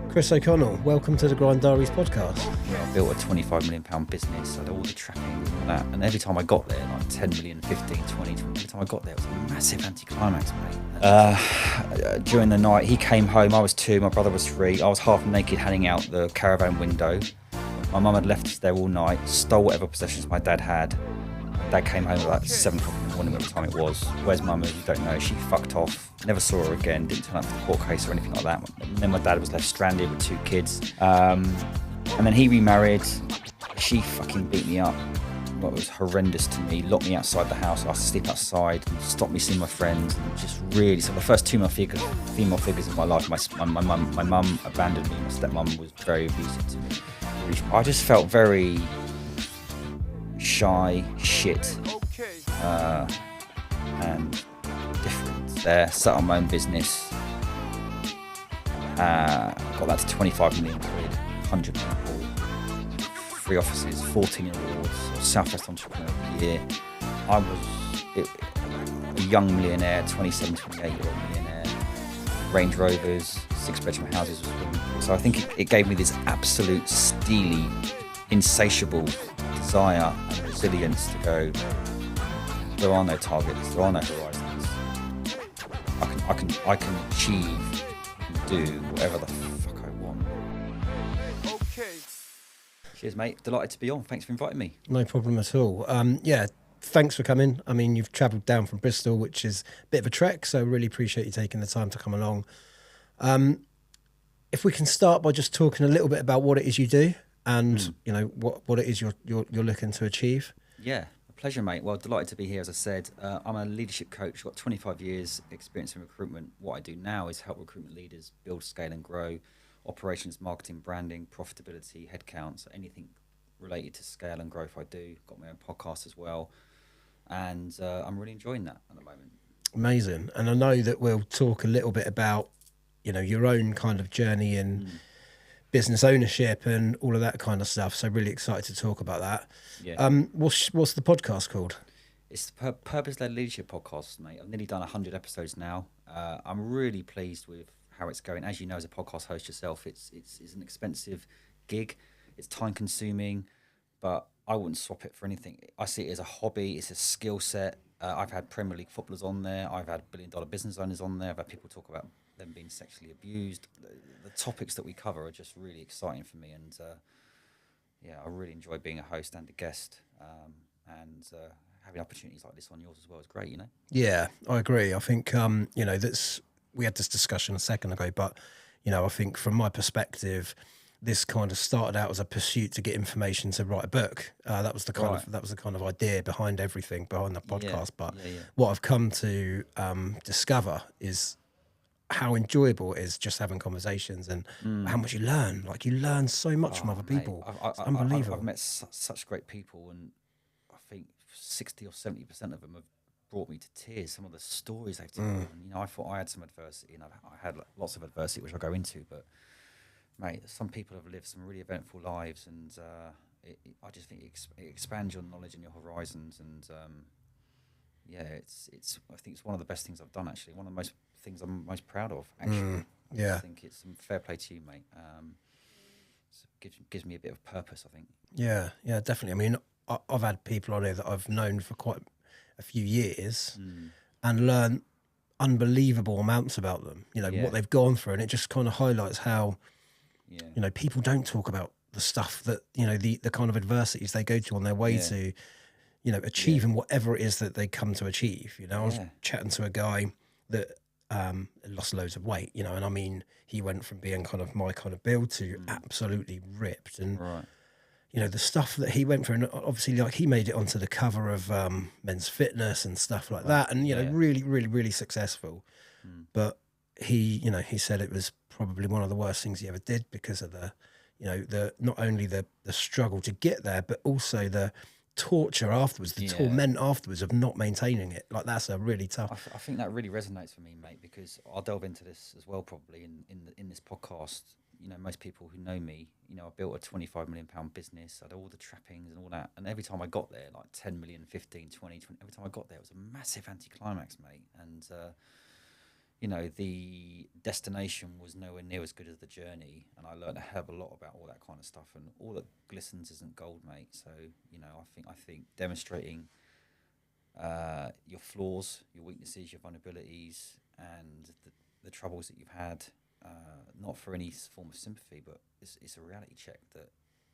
Chris O'Connell, welcome to the Grind Diaries podcast. I built a £25 million business, I had all the trappings and all that, and every time I got there, like 10 million, 15, 20, every time I got there, it was a massive anticlimax, mate. During the night, he came home, I was 2, my brother was 3, I was half naked hanging out the caravan window. My mum had left us there all night, stole whatever possessions my dad had. Dad came home at like 7 o'clock in the morning, whatever time it was. Where's mum? You don't know. She fucked off. Never saw her again. Didn't turn up for the court case or anything like that. And then my dad was left stranded with 2 kids. And then he remarried. She fucking beat me up. Well, it was horrendous to me. Locked me outside the house. I had to sleep outside. And stopped me seeing my friends. And just really, so the first 2 female figures in my life, my mum abandoned me. My stepmom was very abusive to me. I just felt very shy, shit, and different there. Set up my own business, got that to 25 million quid, 100 people, 3 offices, 14 awards, Southwest Entrepreneur of the Year. I was a young millionaire, 27, 28-year-old millionaire, Range Rovers, 6-bedroom houses. So I think it gave me this absolute steely, insatiable desire and resilience to go, there are no targets, there are no horizons. I can achieve and do whatever the fuck I want. Okay. Cheers, mate. Delighted to be on. Thanks for inviting me. No problem at all. Thanks for coming. I mean, you've travelled down from Bristol, which is a bit of a trek, so really appreciate you taking the time to come along. If we can start by just talking a little bit about what it is you do and you know what it is you're looking to achieve. Yeah, a pleasure, mate. Well, delighted to be here. As I said, I'm a leadership coach. Got 25 years experience in recruitment. What I do now is help recruitment leaders build, scale, and grow operations, marketing, branding, profitability, headcount. So anything related to scale and growth, I do. Got my own podcast as well, and I'm really enjoying that at the moment. Amazing. And I know that we'll talk a little bit about, you know, your own kind of journey in business ownership and all of that kind of stuff. So really excited to talk about that. Yeah. What's the podcast called? It's the Purpose-Led Leadership Podcast, mate. I've nearly done 100 episodes now. I'm really pleased with how it's going. As you know, as a podcast host yourself, it's an expensive gig. It's time consuming, but I wouldn't swap it for anything. I see it as a hobby. It's a skill set. I've had Premier League footballers on there. I've had billion-dollar business owners on there. I've had people talk about them being sexually abused. The topics that we cover are just really exciting for me, and I really enjoy being a host and a guest, and having opportunities like this on yours as well is great, you know. Yeah, I agree. I think we had this discussion a second ago, but you know, I think from my perspective, this kind of started out as a pursuit to get information to write a book. That was the kind of idea behind everything, behind the podcast. What I've come to discover is how enjoyable it is just having conversations and how much you learn. Like, you learn so much from other people. It's unbelievable. I've met such great people, and I think 60 or 70% of them have brought me to tears. Some of the stories they've told, and you know, I thought I had some adversity, and I had lots of adversity, which I'll go into. But mate, some people have lived some really eventful lives, and I just think it expands your knowledge and your horizons, and I think it's one of the best things I've done, actually. One of the most things I'm most proud of, actually. I think it's some fair play to you, mate. So it gives me a bit of purpose, I think. Yeah, definitely. I mean, I've had people on here that I've known for quite a few years and learned unbelievable amounts about them, you know, what they've gone through. And it just kind of highlights how, you know, people don't talk about the stuff that, you know, the kind of adversities they go to on their way to, you know, achieving whatever it is that they come to achieve. You know, I was chatting to a guy that lost loads of weight, you know, and I mean, he went from being kind of my kind of build to absolutely ripped. And, you know, the stuff that he went through, and obviously, like, he made it onto the cover of Men's Fitness and stuff like that. And, you know, really, really, really successful. But he said it was probably one of the worst things he ever did because of the, you know, not only the struggle to get there, but also the torture afterwards, the torment afterwards of not maintaining it. Like, that's a really tough. I think that really resonates for me, mate, because I'll delve into this as well probably in this podcast. You know, most people who know me, you know, I built a £25 million business, I had all the trappings and all that, and every time I got there, like 10 million, 15, 20, every time I got there, it was a massive anticlimax, mate. And you know, the destination was nowhere near as good as the journey, and I learned a hell of a lot about all that kind of stuff. And all that glistens isn't gold, mate. So you know, I think demonstrating your flaws, your weaknesses, your vulnerabilities, and the troubles that you've had, not for any form of sympathy, but it's a reality check that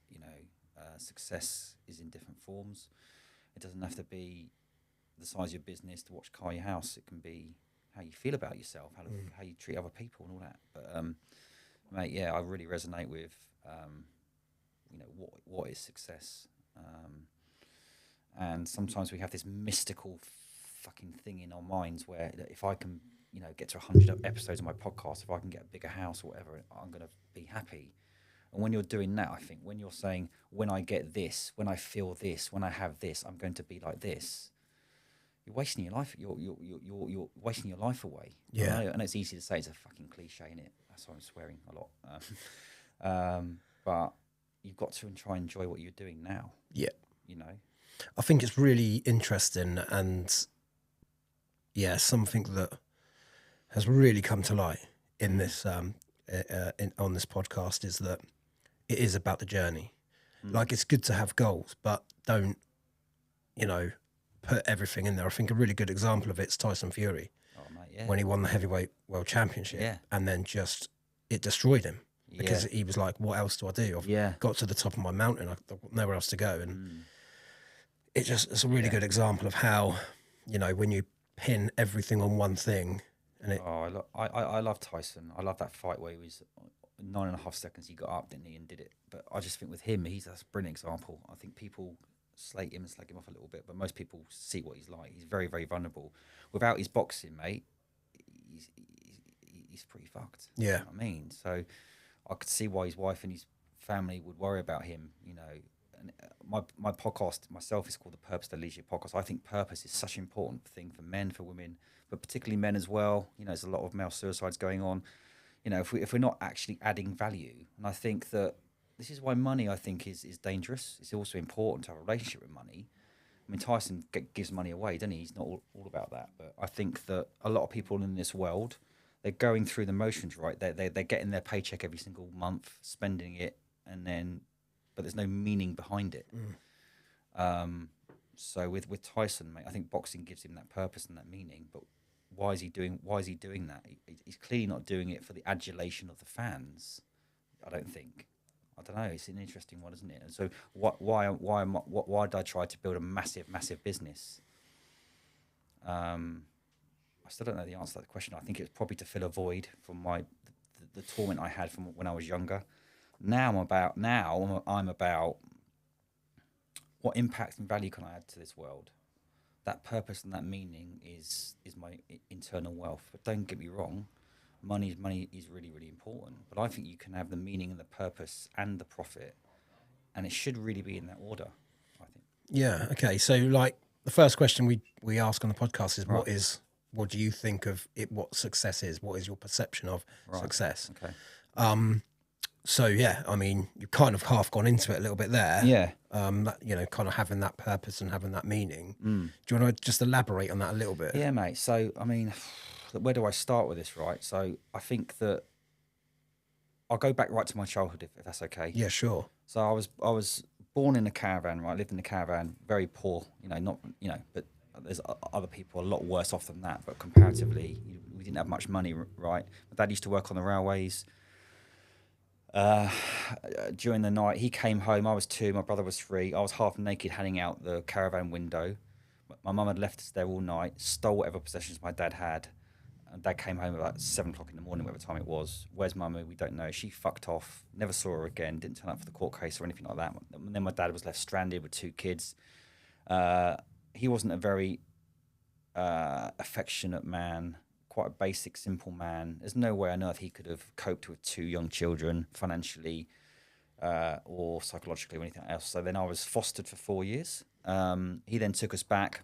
you know success is in different forms. It doesn't have to be the size of your business to watch car your house. It can be how you feel about yourself, how you treat other people, and all that. But mate, yeah, I really resonate with you know what is success. And sometimes we have this mystical fucking thing in our minds where if I can, you know, get to 100 episodes of my podcast, if I can get a bigger house or whatever, I'm going to be happy. And when you're doing that, I think when you're saying, when I get this, when I feel this, when I have this, I'm going to be like this, you're wasting your life. You're wasting your life away. Yeah. Right? And it's easy to say, it's a fucking cliche, innit? That's why I'm swearing a lot. But you've got to try and enjoy what you're doing now. Yeah. You know? I think it's really interesting, and yeah, something that has really come to light in this on this podcast is that it is about the journey. Like, it's good to have goals, but don't, you know, put everything in there. I think a really good example of it's Tyson Fury. Oh, mate, yeah. When he won the heavyweight world championship, Yeah. and then just it destroyed him because he was like, "What else do I do? I've got to the top of my mountain. I've got nowhere else to go." And it's a really good example of how, you know, when you pin everything on one thing, and it. Oh, I love Tyson. I love that fight where he was 9.5 seconds. He got up, didn't he, and did it. But I just think with him, that's a brilliant example. I think people slate him and slag him off a little bit, but most people see what he's like. He's very, very vulnerable. Without his boxing, mate, he's pretty fucked. Yeah. You know what I mean? So I could see why his wife and his family would worry about him, you know. And my podcast myself is called the Purpose to Leadership Podcast. I think purpose is such an important thing for men, for women, but particularly men as well. You know, there's a lot of male suicides going on. You know, if we're not actually adding value, and I think that this is why money, I think, is dangerous. It's also important to have a relationship with money. I mean, Tyson gives money away, doesn't he? He's not all about that. But I think that a lot of people in this world, they're going through the motions, right? They're getting their paycheck every single month, spending it, but there's no meaning behind it. So with Tyson, mate, I think boxing gives him that purpose and that meaning. But why is he doing that? He's clearly not doing it for the adulation of the fans. I don't think. I don't know. It's an interesting one, isn't it? And so why did I try to build a massive business? I still don't know the answer to that question. I think it's probably to fill a void from the torment I had from when I was younger. Now I'm about what impact and value can I add to this world. That purpose and that meaning is my internal wealth. But don't get me wrong, money is really, really important. But I think you can have the meaning and the purpose and the profit, and it should really be in that order, I think. Yeah. Okay. So, like, the first question we ask on the podcast is, what do you think of it? What success is? What is your perception of success? Okay. So yeah, I mean, you've kind of half gone into it a little bit there. Yeah. That, you know, kind of having that purpose and having that meaning. Do you want to just elaborate on that a little bit? Yeah, mate. So, I mean, where do I start with this, right? So I think that I'll go back right to my childhood, if that's okay. Yeah, sure. So I was born in a caravan, right? Lived in a caravan, very poor, but there's other people a lot worse off than that. But comparatively, we didn't have much money, right? My dad used to work on the railways. During the night, he came home. I was 2, my brother was 3. I was half naked, hanging out the caravan window. My mum had left us there all night, stole whatever possessions my dad had. And Dad came home about 7 o'clock in the morning, whatever time it was. Where's Mummy? We don't know. She fucked off. Never saw her again. Didn't turn up for the court case or anything like that. And then my dad was left stranded with 2 kids. He wasn't a very affectionate man. Quite a basic, simple man. There's no way on earth he could have coped with 2 young children financially or psychologically or anything else. So then I was fostered for 4 years. He then took us back.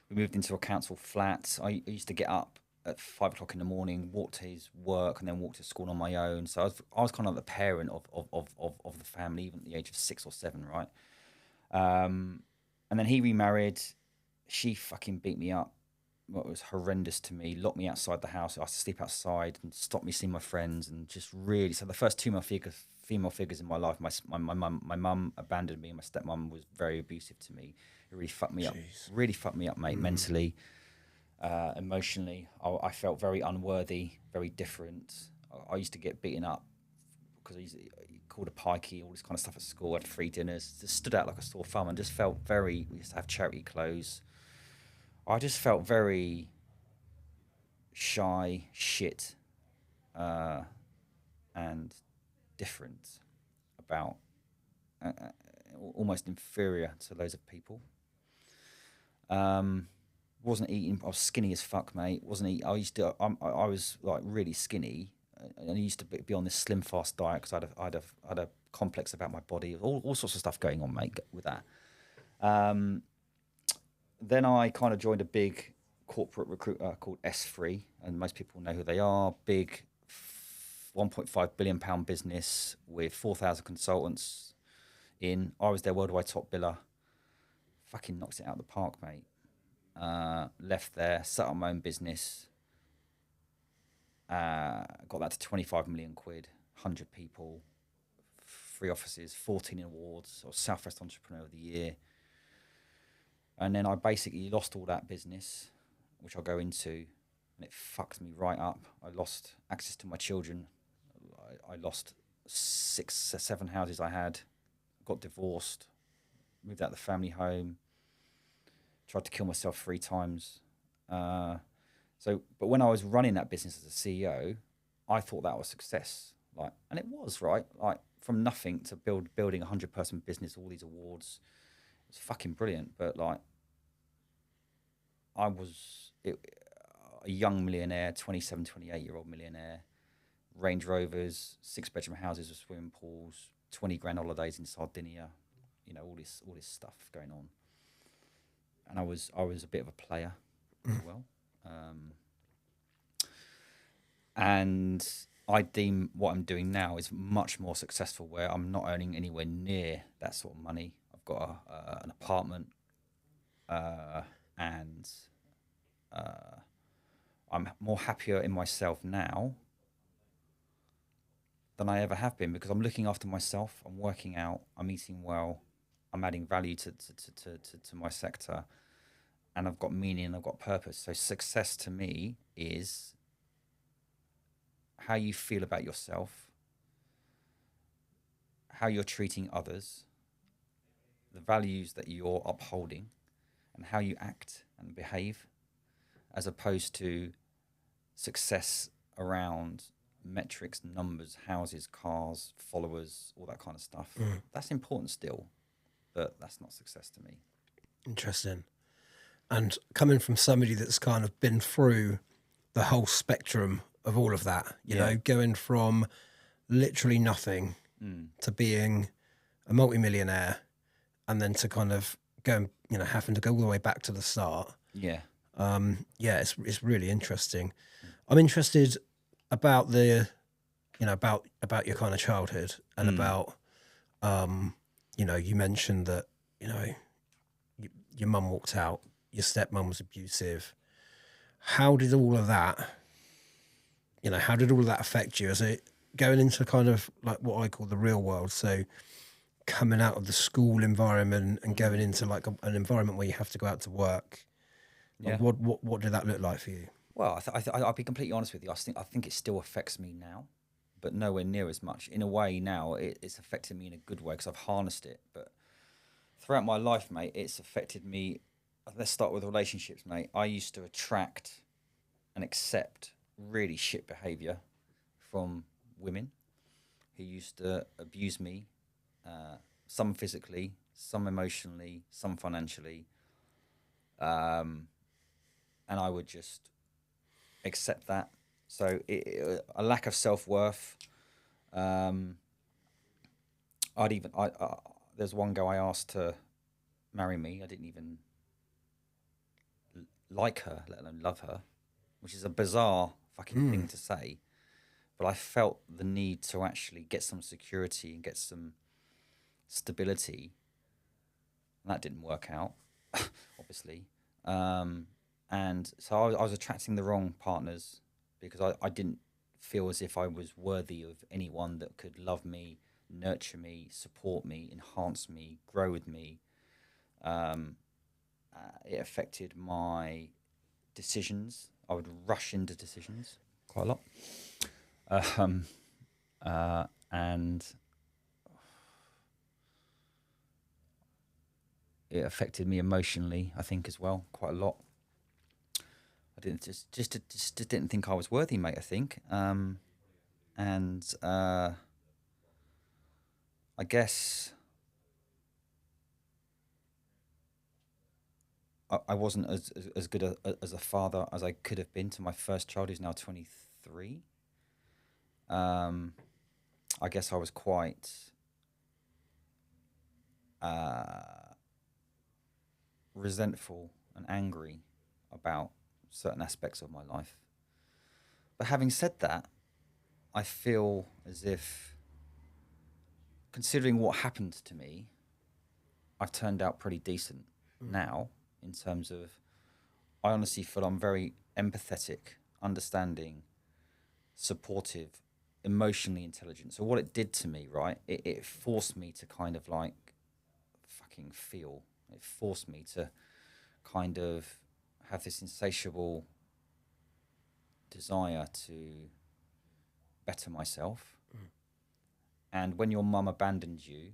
We moved into a council flat. I used to get up at 5 o'clock in the morning, walk to his work, and then walk to school on my own. So I was kind of the parent of the family, even at the age of 6 or 7, right? And then he remarried. She fucking beat me up what was horrendous to me, locked me outside the house. I had to sleep outside and stopped me seeing my friends, and just really. So the first two female figures in my life, my mum abandoned me, and my stepmom was very abusive to me. It really fucked me up. Really fucked me up, mate. Mentally, emotionally, I felt very unworthy, very different. I used to get beaten up because I used to, called a pikey, all this kind of stuff at school. I had free dinners, just stood out like a sore thumb, and just felt very. We used to have charity clothes. I just felt very shy, shit, and different about, almost inferior to loads of people. Wasn't eating. I was skinny as fuck, mate. Wasn't eating. I was like really skinny, and I used to be on this slim fast diet because I had a complex about my body. All sorts of stuff going on, mate, with that. Then I kind of joined a big corporate recruiter called S3, and most people know who they are. Big, £1.5 billion business with 4,000 consultants in. I was their worldwide top biller. Fucking knocks it out of the park, mate. Left there, set up my own business. Got that to 25 million quid, 100 people, 3 offices, 14 awards. I was Southwest Entrepreneur of the Year. And then I basically lost all that business, which I'll go into, and it fucked me right up. I lost access to my children. I lost 6 or 7 houses I had, got divorced, moved out of the family home, tried to kill myself 3 times. But when I was running that business as a CEO, I thought that was success. And it was, right? Like, from nothing to building a 100-person business, all these awards. It's fucking brilliant. But I was a young millionaire, 27, 28-year-old millionaire, Range Rovers, 6-bedroom houses with swimming pools, 20 grand holidays in Sardinia, all this stuff going on. And I was a bit of a player as well. And I deem what I'm doing now is much more successful, where I'm not earning anywhere near that sort of money. I've got an apartment, and I'm more happier in myself now than I ever have been, because I'm looking after myself, I'm working out, I'm eating well, I'm adding value to my sector, and I've got meaning, I've got purpose. So success to me is how you feel about yourself, how you're treating others, the values that you're upholding, and how you act and behave, as opposed to success around metrics, numbers, houses, cars, followers, all that kind of stuff. That's important still, but that's not success to me. Interesting. And coming from somebody that's kind of been through the whole spectrum of all of that, you know, going from literally nothing to being a multimillionaire, and then to kind of going, having to go all the way back to the start. Yeah. It's really interesting. I'm interested about about your kind of childhood, and about, you mentioned that, your mum walked out, your stepmom was abusive. How did all of that affect you? Is it going into kind of like what I call the real world? So coming out of the school environment and going into like an environment where you have to go out to work. Like, what did that look like for you? Well, I'll be completely honest with you. I think it still affects me now, but nowhere near as much. In a way, now it's affected me in a good way because I've harnessed it. But throughout my life, mate, it's affected me. Let's start with relationships, mate. I used to attract and accept really shit behaviour from women who used to abuse me, some physically, some emotionally, some financially. And I would just accept that. So a lack of self-worth. There's one girl I asked to marry me. I didn't even like her, let alone love her, which is a bizarre fucking thing to say. But I felt the need to actually get some security and get some stability. And that didn't work out, obviously. And And so I was attracting the wrong partners because I didn't feel as if I was worthy of anyone that could love me, nurture me, support me, enhance me, grow with me. Um, it affected my decisions. I would rush into decisions quite a lot. And it affected me emotionally, I think, as well, quite a lot. I didn't just didn't think I was worthy, mate. I think, and I guess I wasn't as good as a father as I could have been to my first child, who's now 23. I guess I was quite resentful and angry about certain aspects of my life. But having said that, I feel as if, considering what happened to me, I've turned out pretty decent now, in terms of, I honestly feel I'm very empathetic, understanding, supportive, emotionally intelligent. So what it did to me, right, it forced me to kind of like fucking feel. It forced me to kind of have this insatiable desire to better myself. And when your mum abandoned you,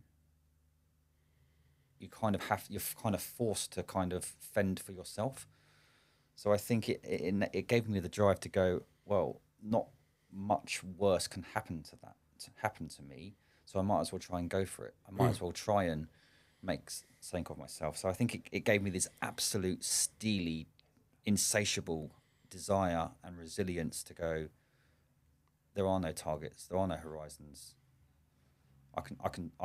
you're kind of forced to kind of fend for yourself. So I think it gave me the drive to go, well, not much worse can happen to me. So I might as well try and go for it. I might as well try and make something of myself. So I think it gave me this absolute steely, insatiable desire and resilience to go, there are no targets, there are no horizons. I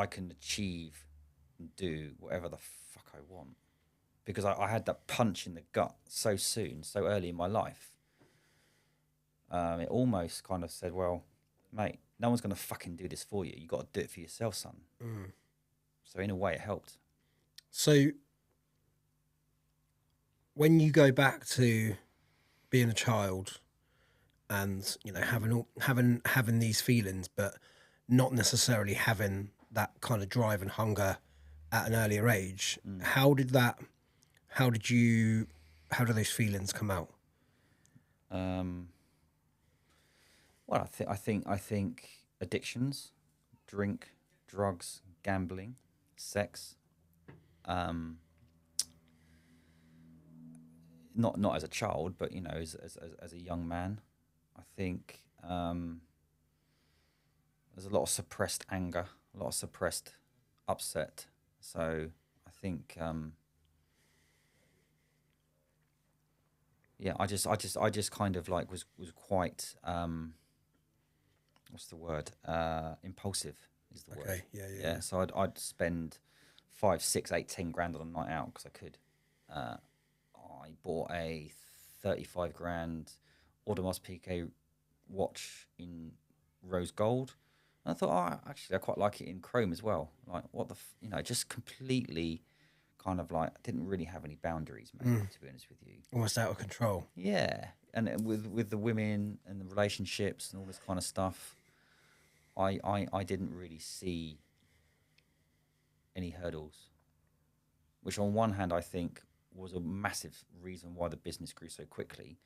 can achieve and do whatever the fuck I want, because I had that punch in the gut so soon, so early in my life. It almost kind of said, well, mate, no one's going to fucking do this for you. You got to do it for yourself, son. So in a way, it helped. So when you go back to being a child and, you know, having these feelings, but not necessarily having that kind of drive and hunger at an earlier age, how did those feelings come out? Well, I think addictions, drink, drugs, gambling, sex. Not as a child, but, you know, as a young man, I think there's a lot of suppressed anger, a lot of suppressed upset. So I think, yeah, I just kind of like was quite, what's the word? Impulsive is the word. Yeah. So I'd spend 5, 6, 8, 10 grand on a night out because I could. I bought a 35 grand Audemars Piguet watch in rose gold. And I thought, oh, actually, I quite like it in chrome as well. Like, what the, you know, just completely kind of like, didn't really have any boundaries, mate, to be honest with you. Almost out of control. Yeah. And with the women and the relationships and all this kind of stuff, I didn't really see any hurdles, which on one hand I think was a massive reason why the business grew so quickly,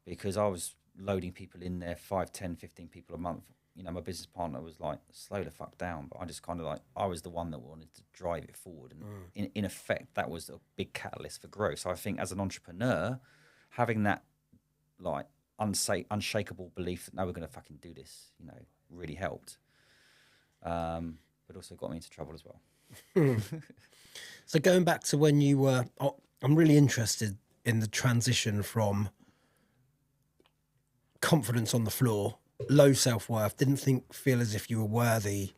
because I was loading people in there, 5, 10, 15 people a month. You know, my business partner was like, slow the fuck down. But I just kind of like, I was the one that wanted to drive it forward. And in effect, that was a big catalyst for growth. So I think as an entrepreneur, having that like unshakable belief that, no, we're going to fucking do this, you know, really helped. But also got me into trouble as well. So going back to when you were, I'm really interested in the transition from confidence on the floor, low self-worth, didn't feel as if you were worthy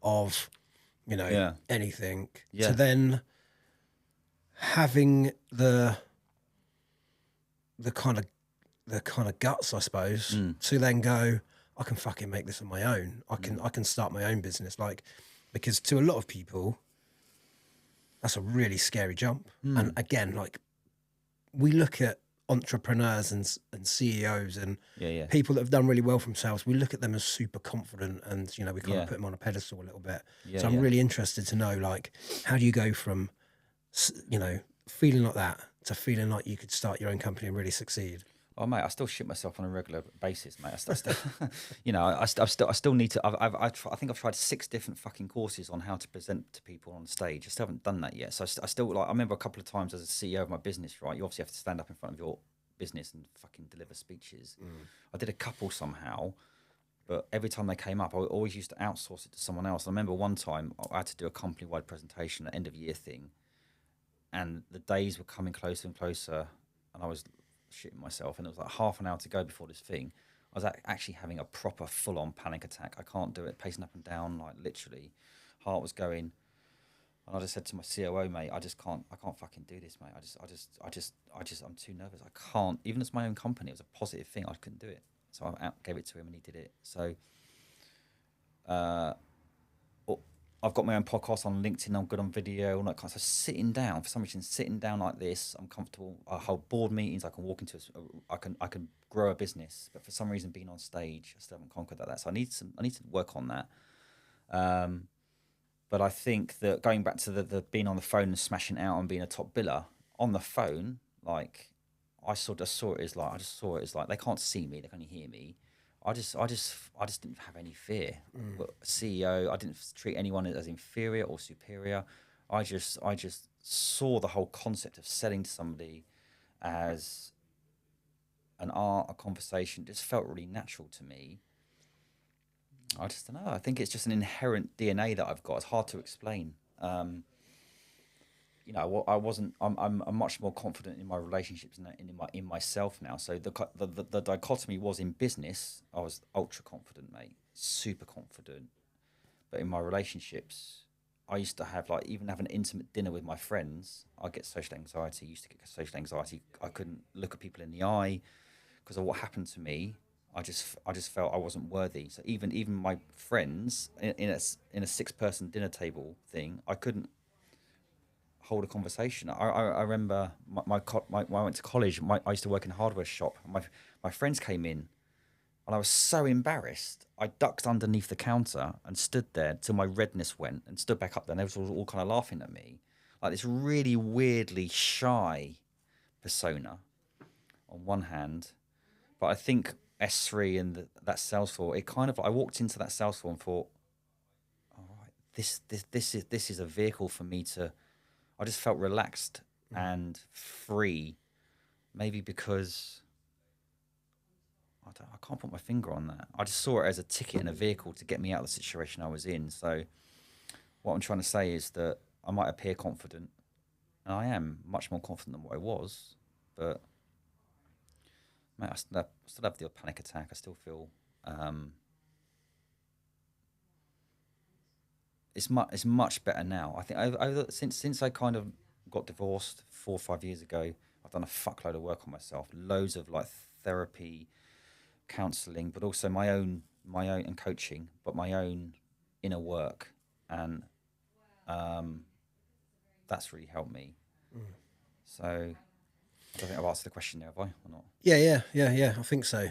of, you know, anything, to then having the kind of guts, I suppose, to then go, I can fucking make this on my own. I can start my own business. Like, because to a lot of people, that's a really scary jump. And again, like, we look at entrepreneurs and CEOs and Yeah. people that have done really well for themselves. We look at them as super confident, and we kind Yeah. of put them on a pedestal a little bit. Yeah, So I'm yeah. really interested to know, like, how do you go from feeling like that to feeling like you could start your own company and really succeed? Oh mate, I still shit myself on a regular basis, mate. I still I still need to. I think I've tried 6 different fucking courses on how to present to people on stage. I still haven't done that yet. So I still like. I remember a couple of times as a CEO of my business, right? You obviously have to stand up in front of your business and fucking deliver speeches. I did a couple somehow, but every time they came up, I always used to outsource it to someone else. I remember one time I had to do a company-wide presentation, at end of year thing, and the days were coming closer and closer, and I was shitting myself, and it was like half an hour to go before this thing. I was actually having a proper full-on panic attack. I can't do it, pacing up and down, like literally, heart was going. And I just said to my COO, mate, I can't fucking do this, mate. I'm too nervous. I can't, even as my own company, it was a positive thing. I couldn't do it. So I gave it to him and he did it. So, I've got my own podcast on LinkedIn. I'm good on video, all that kind of stuff. Sitting down, for some reason, sitting down like this, I'm comfortable. I hold board meetings. I can walk into. I can grow a business. But for some reason, being on stage, I still haven't conquered that. So I need to work on that. But I think that going back to the being on the phone and smashing out and being a top biller on the phone, like I just saw it as like they can't see me, they can only hear me. I just didn't have any fear. CEO, I didn't treat anyone as inferior or superior. I just saw the whole concept of selling to somebody as an art, a conversation. Just felt really natural to me. I just don't know. I think it's just an inherent DNA that I've got. It's hard to explain. I wasn't. I'm much more confident in my relationships and in myself now. So the dichotomy was in business. I was ultra confident, mate, super confident. But in my relationships, I used to have even have an intimate dinner with my friends. I get social anxiety. Used to get social anxiety. I couldn't look at people in the eye because of what happened to me. I just felt I wasn't worthy. So even my friends in a 6-person dinner table thing, I couldn't hold a conversation. I remember when I went to college. I used to work in a hardware shop. My friends came in, and I was so embarrassed. I ducked underneath the counter and stood there till my redness went, and stood back up there. And they was all kind of laughing at me, like this really weirdly shy persona on one hand, but I think S3 and that sales floor, it kind of, I walked into that sales floor and thought, all right, this is a vehicle for me to. I just felt relaxed and free, maybe because I can't put my finger on that. I just saw it as a ticket and a vehicle to get me out of the situation I was in. So what I'm trying to say is that I might appear confident, and I am much more confident than what I was, but mate, I still have the panic attack. I still feel it's much better now. I think since I kind of got divorced 4 or 5 years ago, I've done a fuckload of work on myself, loads of therapy, counselling, but also my own and coaching, but my own inner work, and that's really helped me. So I don't think I've answered the question there, have I, or not? Yeah. I think so.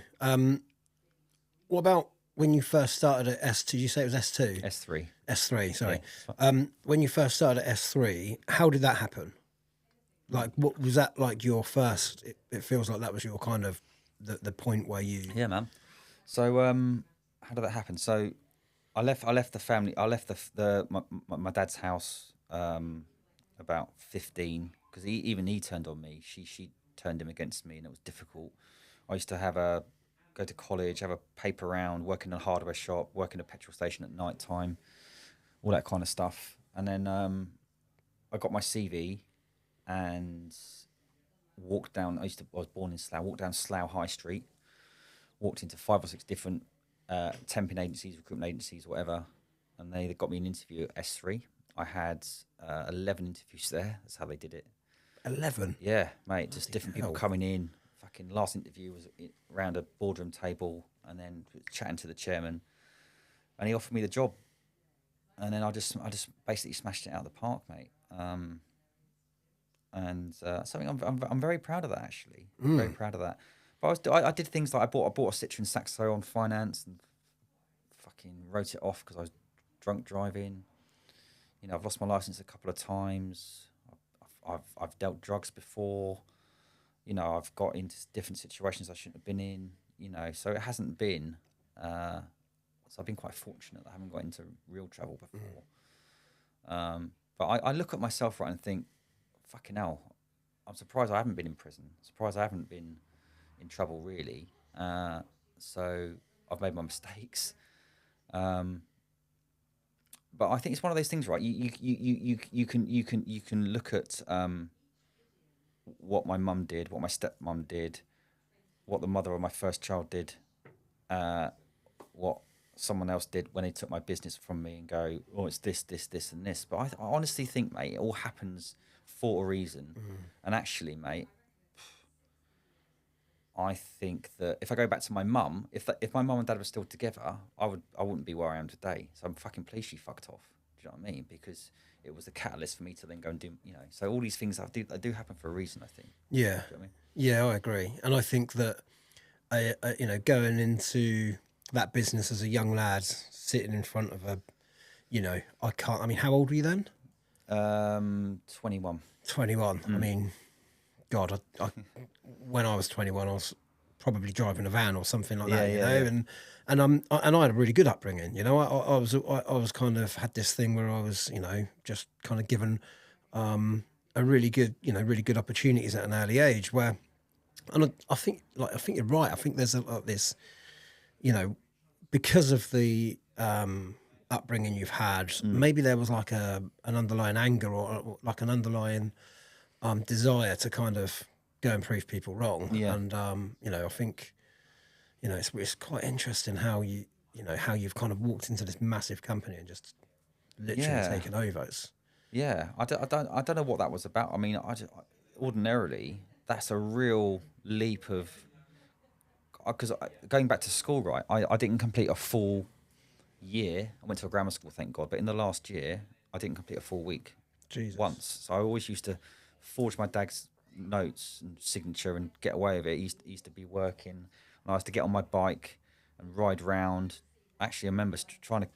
What about when you first started at S2? Did you say it was S2? S3. S3, sorry. Yeah. When you first started at S3, how did that happen? Like, what was that like your first? It feels like that was your kind of the point where you. Yeah, man. So how did that happen? So I left the family. I left my dad's house about 15 because he turned on me. She turned him against me, and it was difficult. I used to go to college, have a paper round, work in a hardware shop, work in a petrol station at night time, all that kind of stuff. And then I got my CV and walked down. I was born in Slough. Walked down Slough High Street. Walked into 5 or 6 different temping agencies, recruitment agencies, whatever, and they got me an interview at S3. I had 11 interviews there. That's how they did it. 11? Yeah, mate. Just different people coming in. Fucking last interview was around a boardroom table, and then chatting to the chairman, and he offered me the job. And then I just basically smashed it out of the park, mate. and something I'm very proud of that, actually. Very proud of that. But I did things like I bought a Citroen Saxo on finance and fucking wrote it off because I was drunk driving. You know, I've lost my license a couple of times. I've dealt drugs before. You know, I've got into different situations I shouldn't have been in. You know, so it hasn't been. So I've been quite fortunate that I haven't got into real trouble before. But I look at myself right and think, fucking hell, I'm surprised I haven't been in prison. Surprised I haven't been in trouble really. So I've made my mistakes. But I think it's one of those things, right? You can look at what my mum did, what my stepmom did, what the mother of my first child did, what someone else did when they took my business from me, and go, oh, it's this, and this. But I honestly think, mate, it all happens for a reason. And actually, mate, I think that if I go back to my mum, if my mum and dad were still together, I wouldn't be where I am today. So I'm fucking pleased she fucked off. Do you know what I mean? Because it was the catalyst for me to then go and do, you know. So all these things they do happen for a reason, I think. Yeah. Do you know what I mean? Yeah, I agree. And I think that, you know, going into that business as a young lad, sitting in front of a, you know, I mean, how old were you then? 21. 21. I mean, God, when I was 21, I was probably driving a van or something like that, you know. Yeah. And I had a really good upbringing, you know. I was kind of had this thing where I was, you know, just kind of given a really good, you know, really good opportunities at an early age. Where, and I think you're right. I think there's this, you know, because of the upbringing you've had, maybe there was like an underlying anger or like an underlying desire to kind of go and prove people wrong. Yeah. And you know, I think, you know, it's quite interesting how how you've kind of walked into this massive company and just literally taken over. Yeah, I don't know what that was about. I mean, ordinarily that's a real leap of, because going back to school, right? I didn't complete a full year. I went to a grammar school, thank God. But in the last year, I didn't complete a full week Jesus. once. So I always used to forge my dad's notes and signature and get away with it. He used to be working, and I used to get on my bike and ride round. Actually, I remember trying to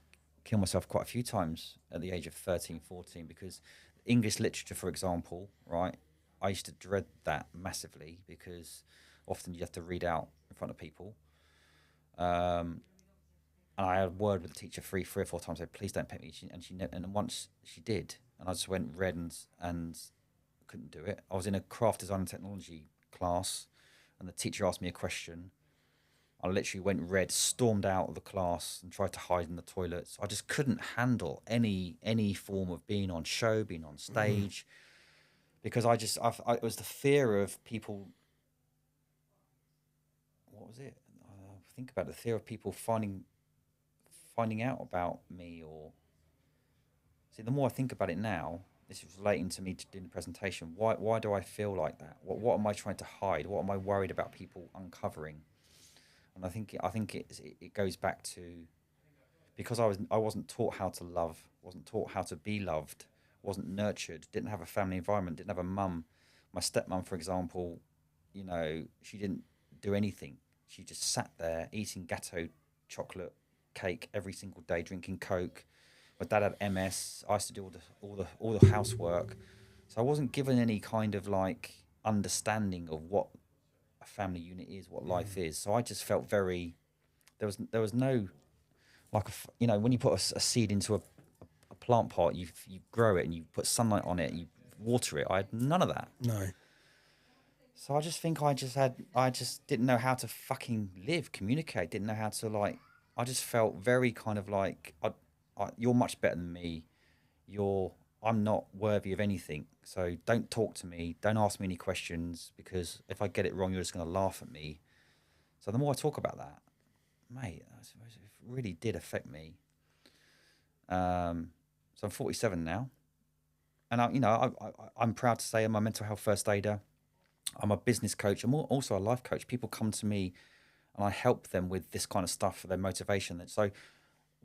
kill myself quite a few times at the age of 13, 14, because English literature, for example, right? I used to dread that massively because often you have to read out in front of people. And I had a word with the teacher three or four times. I said, "Please don't pick me." And once she did, and I just went red and couldn't do it. I was in a craft design and technology class, and the teacher asked me a question. I literally went red, stormed out of the class, and tried to hide in the toilets. I just couldn't handle any form of being on show, being on stage, because it was the fear of people. What was it? Think about it, the fear of people finding out about me. Or see, the more I think about it now, this is relating to me doing the presentation. Why do I feel like that? What am I trying to hide? What am I worried about people uncovering? And I think it goes back to, because I wasn't taught how to love, wasn't taught how to be loved, wasn't nurtured, didn't have a family environment, didn't have a mum. My stepmom, for example, you know, she didn't do anything. She just sat there eating gâteau, chocolate cake every single day, drinking Coke. My dad had MS. I used to do all the housework, so I wasn't given any kind of like understanding of what a family unit is, what life is. So I just felt very. There was no, like you know, when you put a seed into a plant pot, you grow it and you put sunlight on it, you water it. I had none of that. No. So I just think I just didn't know how to fucking live, communicate. Didn't know how to like. I just felt very kind of like, you're much better than me. I'm not worthy of anything. So don't talk to me. Don't ask me any questions, because if I get it wrong, you're just going to laugh at me. So the more I talk about that, mate, it really did affect me. So I'm 47 now, and I'm proud to say I'm a mental health first aider. I'm a business coach. I'm also a life coach. People come to me and I help them with this kind of stuff for their motivation. So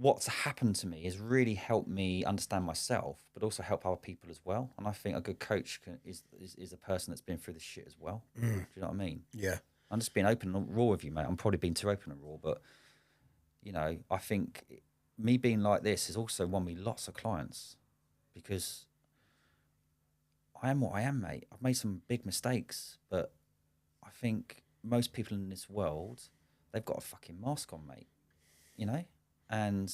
what's happened to me has really helped me understand myself, but also help other people as well. And I think a good coach is a person that's been through the shit as well. Do you know what I mean? Yeah. I'm just being open and raw with you, mate. I'm probably being too open and raw, but you know, I think me being like this has also won me lots of clients because I am what I am, mate. I've made some big mistakes, but I think most people in this world, they've got a fucking mask on, mate. You know, and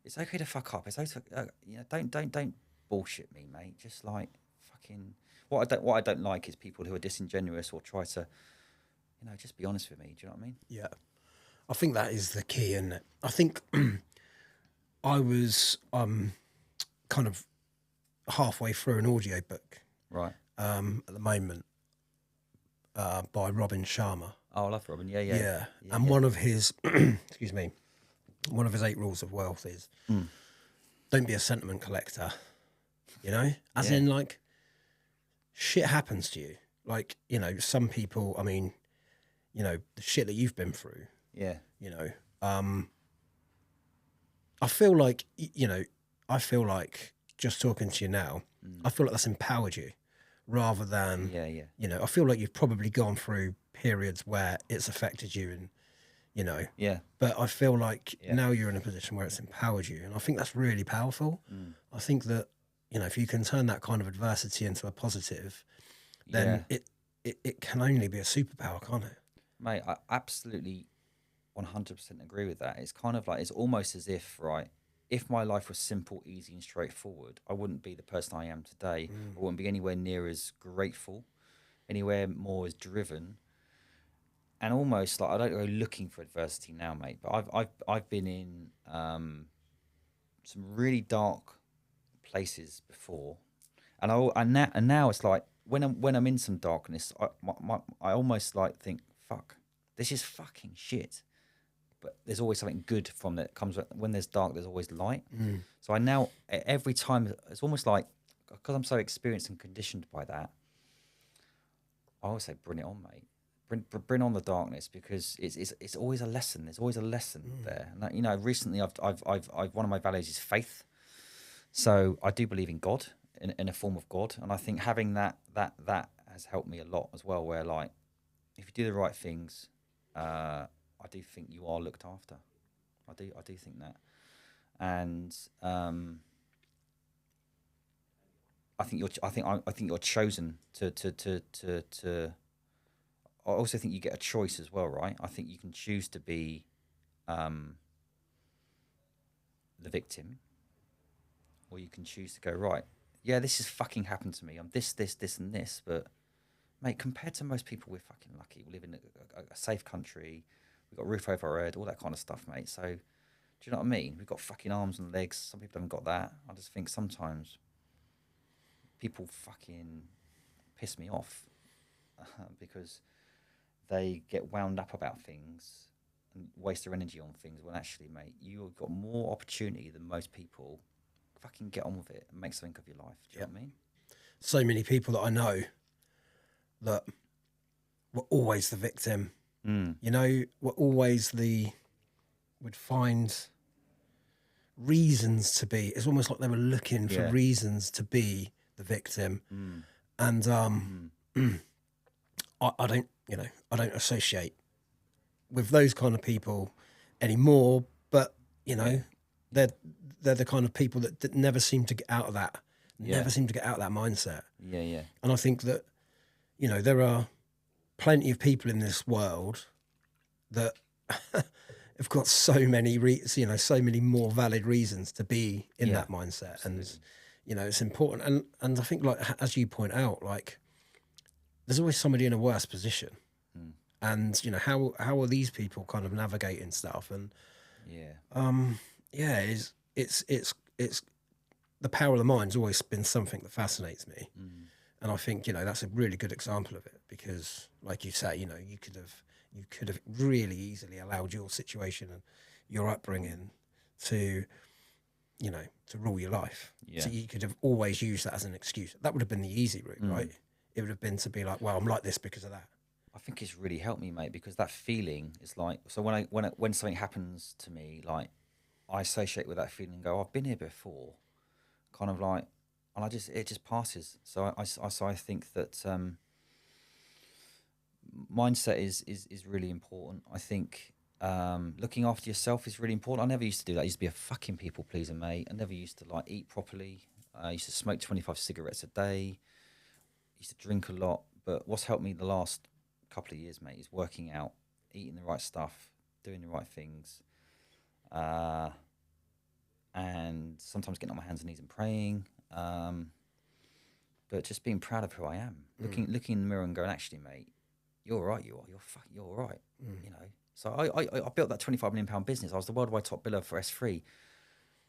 it's okay to fuck up. It's okay, you know, don't bullshit me, mate. Just like fucking what I don't like is people who are disingenuous or try to, you know, just be honest with me. Do you know what I mean? Yeah. I think that is the key, isn't it? I think I was kind of halfway through an audio book Right. at the moment by Robin Sharma. Oh, I love Robin. Yeah. Yeah. And one of his, excuse me, one of his 8 rules of wealth is don't be a sentiment collector, you know? As in, like, shit happens to you. Like, you know, some people, I mean, you know, the shit that you've been through, Yeah. you know, I feel like, you know, I feel like just talking to you now, I feel like that's empowered you rather than, you know, I feel like you've probably gone through periods where it's affected you and, you know, but I feel like now you're in a position where it's empowered you. And I think that's really powerful. I think that, you know, if you can turn that kind of adversity into a positive, then it can only be a superpower, can't it? Mate, I absolutely 100% agree with that. It's kind of like, it's almost as if, right, if my life was simple, easy and straightforward, I wouldn't be the person I am today. I wouldn't be anywhere near as grateful, anywhere more as driven. And almost like, I don't go looking for adversity now, mate, but I've been in some really dark places before. And now it's like, when I'm in some darkness, I almost like think, fuck, this is fucking shit. But there's always something good from that comes when there's dark. There's always light. So I now every time it's almost like, because I'm so experienced and conditioned by that, I always say, bring it on, mate. Bring on the darkness, because it's always a lesson. There's always a lesson there. And that, you know, recently I've one of my values is faith. So I do believe in God, in a form of God, and I think having that has helped me a lot as well. Where, like, if you do the right things, I do think you are looked after. I do think that, and I think you're chosen to. I also think you get a choice as well, right? I think you can choose to be the victim, or you can choose to go, right, yeah, this has fucking happened to me. I'm this, and this, but mate, compared to most people, we're fucking lucky. We live in a safe country. We've got a roof over our head, all that kind of stuff, mate. So, do you know what I mean? We've got fucking arms and legs. Some people haven't got that. I just think sometimes people fucking piss me off because they get wound up about things and waste their energy on things when actually, mate, you've got more opportunity than most people. Fucking get on with it and make something of your life. Do you know what I mean? So many people that I know that were always the victim. You know, were always would find reasons to be. It's almost like they were looking for reasons to be the victim. And I don't, you know, I don't associate with those kind of people anymore. But you know, they're the kind of people that never seem to get out of that. Never seem to get out of that mindset. And I think that, you know, there are plenty of people in this world that have got so many, so many more valid reasons to be in that mindset. Absolutely. And, you know, it's important. And I think, like, as you point out, like, there's always somebody in a worse position. And, you know, how are these people kind of navigating stuff? And, it's the power of the mind's always been something that fascinates me. And I think, you know, that's a really good example of it because, like you say, you know, you could have really easily allowed your situation and your upbringing to, you know, to rule your life. So you could have always used that as an excuse. That would have been the easy route, right? It would have been to be like, well, I'm like this because of that. I think it's really helped me, mate, because that feeling is like, so when something happens to me, like, I associate with that feeling and go, I've been here before, kind of like, and it just passes. So I think that mindset is really important. I think looking after yourself is really important. I never used to do that. I used to be a fucking people pleaser, mate. I never used to like eat properly. I used to smoke 25 cigarettes a day. Used to drink a lot. But what's helped me the last couple of years, mate, is working out, eating the right stuff, doing the right things, and sometimes getting on my hands and knees and praying. But just being proud of who I am, looking in the mirror and going, actually, mate, you're all right. You're all right. You know. So I built that £25 million business. I was the worldwide top biller for S3.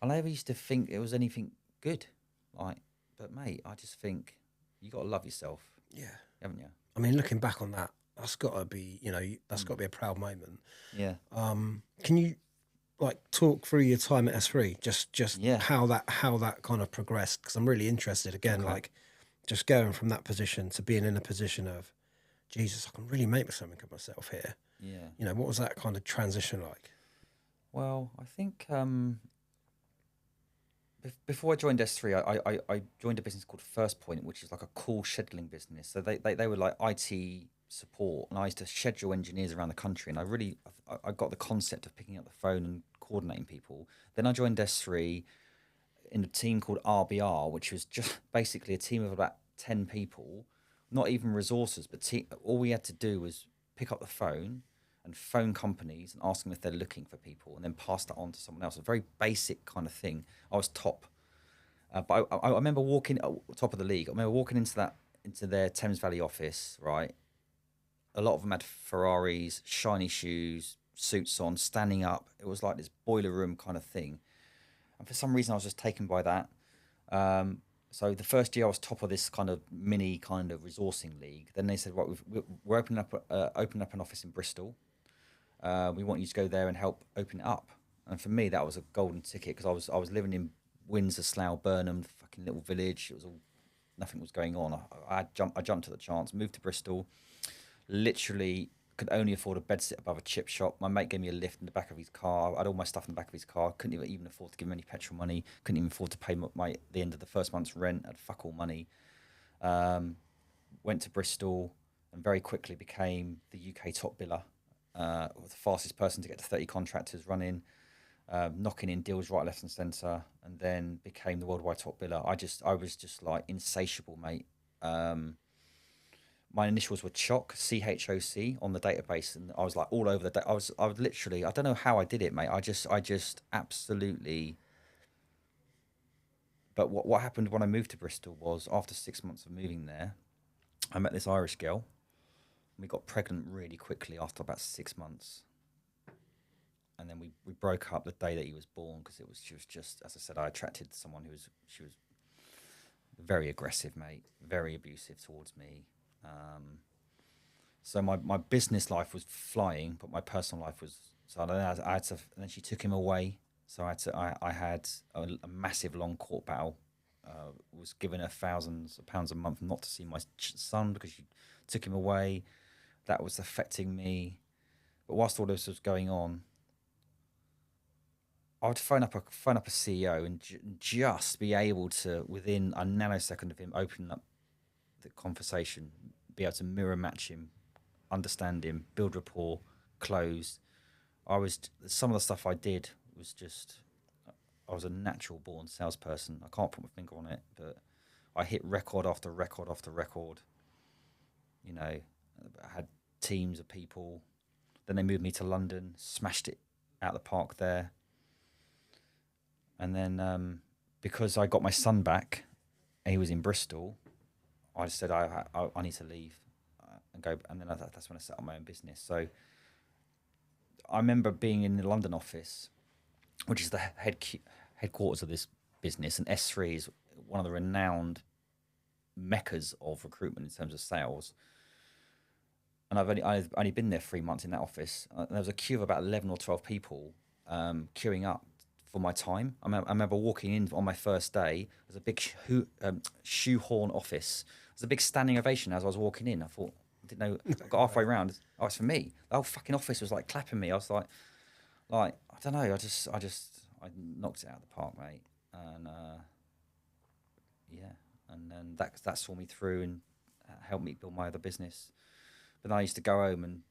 I never used to think it was anything good, like. But mate, I just think you got to love yourself. Yeah, haven't you? I mean, looking back on that, that's got to be, that's got to be a proud moment. Yeah. Can you like talk through your time at S3? Just how that kind of progressed? Because I'm really interested. Again, like just going from that position to being in a position of, Jesus, I can really make something of myself here. Yeah. What was that kind of transition like? Well, I think before I joined S3, I joined a business called First Point, which is like a call scheduling business. So they were like IT support, and I used to schedule engineers around the country. And I got the concept of picking up the phone and coordinating people. Then I joined S3 in a team called RBR, which was just basically a team of about 10 people, not even resources, but all we had to do was pick up the phone and phone companies and ask them if they're looking for people, and then pass that on to someone else. A very basic kind of thing. I was top, but I remember walking top of the league. I remember walking into their Thames Valley office. Right, a lot of them had Ferraris, shiny shoes, suits on, standing up. It was like this boiler room kind of thing, and for some reason I was just taken by that. So the first year I was top of this kind of mini kind of resourcing league. Then they said, right, we're opening up an office in Bristol. We want you to go there and help open it up. And for me, that was a golden ticket, because I was living in Windsor, Slough, Burnham, fucking little village. It was all, nothing was going on. I jumped at the chance, moved to Bristol. Literally could only afford a bedsit above a chip shop. My mate gave me a lift in the back of his car. I had all my stuff in the back of his car. Couldn't even afford to give him any petrol money. Couldn't even afford to pay the end of the first month's rent. Had fuck all money. Went to Bristol and very quickly became the UK top biller. The fastest person to get to 30 contractors running, knocking in deals right, left and centre, and then became the worldwide top biller. I was just like insatiable, mate. My initials were CHOC, CHOC, on the database, and I was like all over the I was literally, I don't know how I did it, mate. I just absolutely. But what happened when I moved to Bristol was, after 6 months of moving there, I met this Irish girl. We got pregnant really quickly after about 6 months, and then we broke up the day that he was born, because she was just, as I said, I attracted someone she was very aggressive, mate, very abusive towards me. So my business life was flying, but my personal life was. So I had to. And then she took him away. So I had a massive long court battle. Was given her thousands of pounds a month not to see my son, because she took him away. That was affecting me. But whilst all this was going on, I would phone up a CEO and just be able to, within a nanosecond of him opening up the conversation, be able to mirror match him, understand him, build rapport, close. Some of the stuff I did was just, I was a natural born salesperson. I can't put my finger on it, but I hit record after record after record. I had teams of people. Then they moved me to London, smashed it out the park there. And then because I got my son back, and he was in Bristol, I just said I need to leave and go. And then that's when I set up my own business. So I remember being in the London office, which is the headquarters of this business, and S3 is one of the renowned meccas of recruitment in terms of sales. And I've only been there 3 months in that office. And there was a queue of about 11 or 12 people queuing up for my time. I remember walking in on my first day. There's a big shoehorn office. There's a big standing ovation as I was walking in. I thought, I didn't know. I got halfway around. Oh, it's for me. The whole fucking office was like clapping me. I was like I don't know. I I knocked it out of the park, mate. And yeah, and then that saw me through and helped me build my other business. But then I used to go home and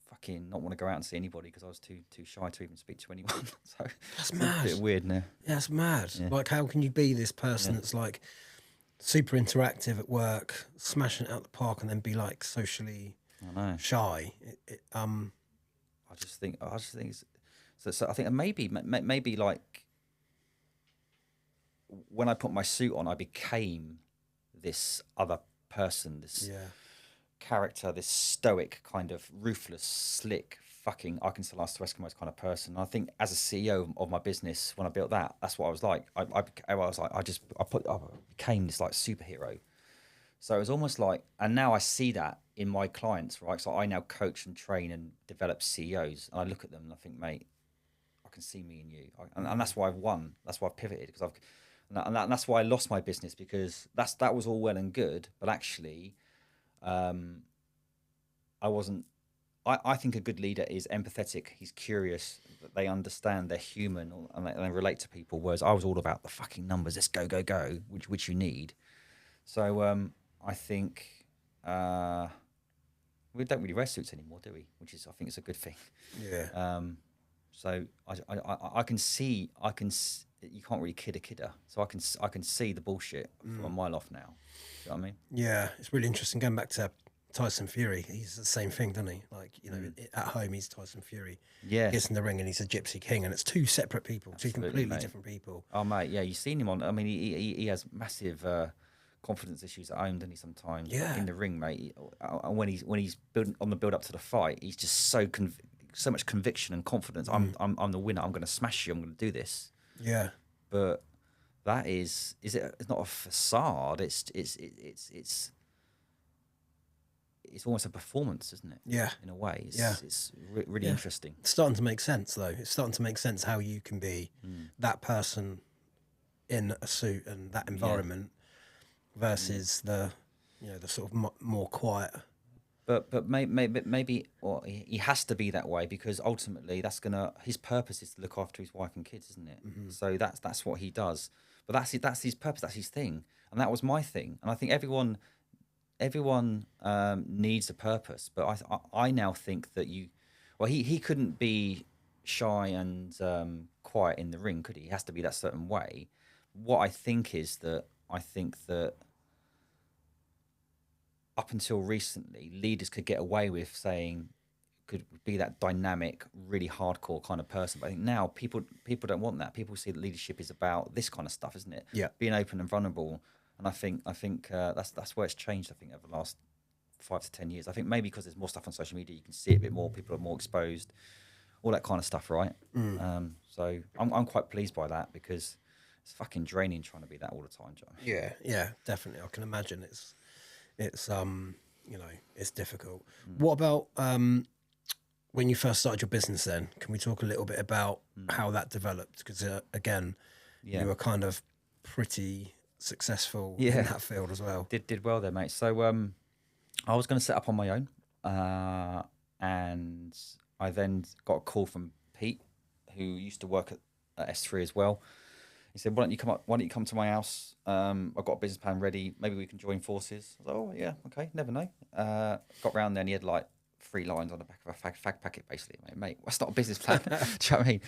fucking not want to go out and see anybody because I was too shy to even speak to anyone. So That's it's mad. a bit weird now. Yeah, that's mad. Yeah. Like, how can you be this person that's like super interactive at work, smashing it out the park, and then be like socially I know. shy? I just think it's, so I think maybe like when I put my suit on, I became this other person, this character, this stoic kind of ruthless, slick, fucking I can still ask to Eskimos kind of person. And I think as a CEO of my business, when I built that, that's what I was like. I became this like superhero. So it was almost like, and now I see that in my clients, right? So I now coach and train and develop CEOs, and I look at them and I think, mate, I can see me in you, and that's why I've won. That's why I've pivoted because and that's why I lost my business, because that was all well and good, but actually, I wasn't. I think a good leader is empathetic. He's curious. They understand. They're human, and they relate to people. Whereas I was all about the fucking numbers. Let's go, go, go, which you need. So I think we don't really wear suits anymore, do we? Which is, I think, it's a good thing. Yeah. So I can see you can't really kid a kidder. So I can see the bullshit from a mile off now. Do you know what I mean? Yeah, it's really interesting. Going back to Tyson Fury, he's the same thing, doesn't he? Like, you know, at home he's Tyson Fury. Yeah. He gets in the ring and he's a Gypsy King, and it's two separate people, Absolutely, two completely mate. different people. Oh mate, yeah, you've seen him on. I mean, he has massive confidence issues at home, doesn't he? Sometimes, Yeah. Like in the ring, mate. And when he's building on the build up to the fight, he's just so much conviction and confidence. I'm the winner. I'm going to smash you. I'm going to do this. Yeah. But that is it? It's not a facade. It's almost a performance, isn't it? Yeah. In a way, it's really Yeah. interesting. It's starting to make sense, though. It's starting to make sense how you can be that person in a suit and that environment versus the sort of more quiet. But maybe or he has to be that way because ultimately his purpose is to look after his wife and kids, isn't it? So that's what he does. But that's his purpose. That's his thing, and that was my thing. And I think everyone needs a purpose. But I now think that he couldn't be shy and quiet in the ring, could he? He has to be that certain way. What I think is that up until recently, leaders could get away with could be that dynamic, really hardcore kind of person. But I think now people don't want that. People see that leadership is about this kind of stuff, isn't it? Yeah. Being open and vulnerable. And I think that's where it's changed. I think over the last 5 to 10 years. I think maybe because there's more stuff on social media, you can see it a bit more. People are more exposed, all that kind of stuff, right? So I'm quite pleased by that because it's fucking draining trying to be that all the time, John. Yeah, definitely. I can imagine it's it's difficult. What about when you first started your business then? Can we talk a little bit about how that developed? Because again, you were kind of pretty successful in that field as well. Did well there, mate. So I was going to set up on my own, and I then got a call from Pete, who used to work at S3 as well. He said, "Why don't you come to my house? I've got a business plan ready. Maybe we can join forces." I was like, "Oh yeah, okay, never know." Got round there and he had like 3 lines on the back of a fag packet, basically. Mate, that's not a business plan. Do you know what I mean?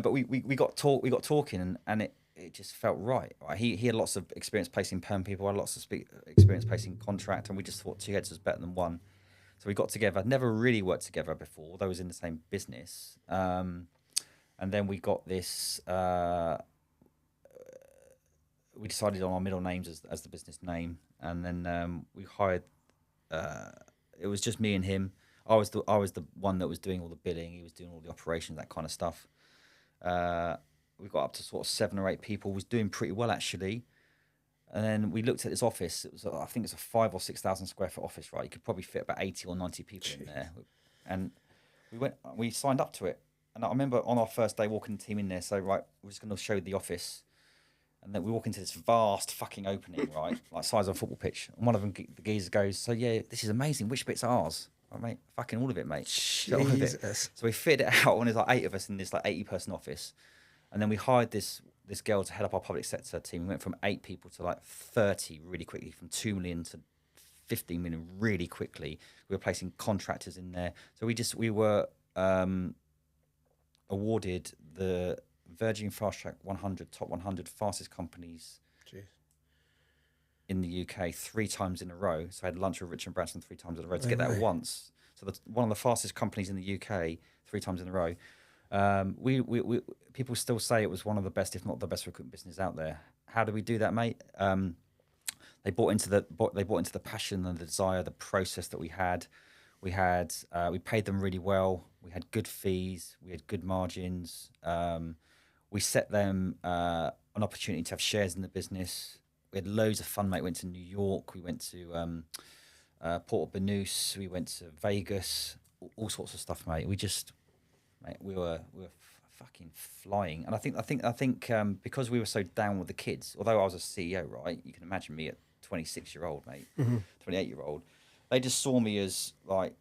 But we got talking, and it just felt right. He had lots of experience placing perm people. I had lots of experience placing contract, and we just thought 2 heads was better than 1. So we got together. I'd never really worked together before, although I was in the same business. And then we got this. We decided on our middle names as the business name, and then we hired. It was just me and him. I was the one that was doing all the billing. He was doing all the operations, that kind of stuff. We got up to sort of 7 or 8 people. Was doing pretty well actually. And then we looked at this office. It was, I think, it's a 5,000 or 6,000 square foot office, right? You could probably fit about 80 or 90 people in there. And we signed up to it. And I remember on our first day walking the team in there. So right, we're just going to show you the office. And then we walk into this vast fucking opening, right, like size of a football pitch. And one of them, the geezer goes, "So yeah, this is amazing. Which bit's ours?" Right, mate, fucking all of it, mate. All of it. So we fitted it out, and there's like 8 of us in this like 80-person office. And then we hired this girl to head up our public sector team. We went from 8 people to like 30 really quickly, from 2 million to 15 million really quickly. We were placing contractors in there. So we were awarded the Virgin Fast Track 100 top 100 fastest companies Jeez. in the UK 3 times in a row. So I had lunch with Richard Branson 3 times in a row to get way. that once. So that's one of the fastest companies in the UK 3 times in a row. We people still say it was one of the best, if not the best, recruitment business out there. How do we do that, mate? They bought into the passion and the desire, the process that we had. We paid them really well. We had good fees. We had good margins. We set them an opportunity to have shares in the business. We had loads of fun, mate. We went to New York. We went to Port Banús. We went to Vegas. All sorts of stuff, mate. We were fucking flying. And I think because we were so down with the kids, although I was a CEO, right? You can imagine me at 26-year-old, mate, 28-year-old. They just saw me as like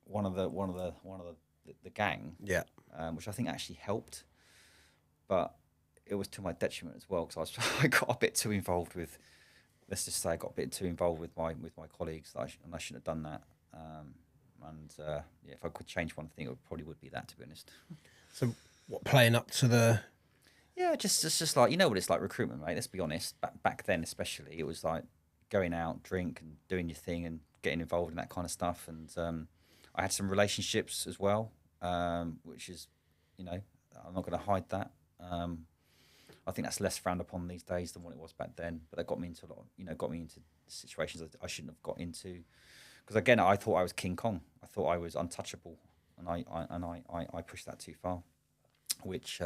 one of the gang, which I think actually helped, but it was to my detriment as well, because I got a bit too involved with. Let's just say I got a bit too involved with my colleagues, and I shouldn't have done that. If I could change one thing, it probably would be that, to be honest. So, what, playing up to the? Yeah, just like, you know what it's like, recruitment, mate. Let's be honest. Back then, especially, it was like going out, drink, and doing your thing, and getting involved in that kind of stuff. And I had some relationships as well, which is, I'm not going to hide that. I think that's less frowned upon these days than what it was back then. But that got me into situations that I shouldn't have got into. Because again, I thought I was King Kong. I thought I was untouchable, and I pushed that too far, which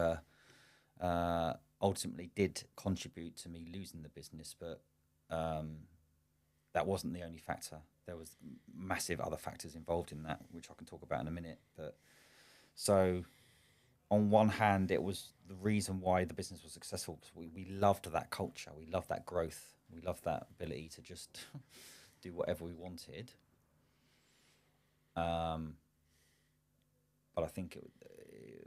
ultimately did contribute to me losing the business. But that wasn't the only factor. There was massive other factors involved in that, which I can talk about in a minute. But so, on one hand, it was the reason why the business was successful, because we loved that culture, we loved that growth, we loved that ability to just do whatever we wanted. But I think it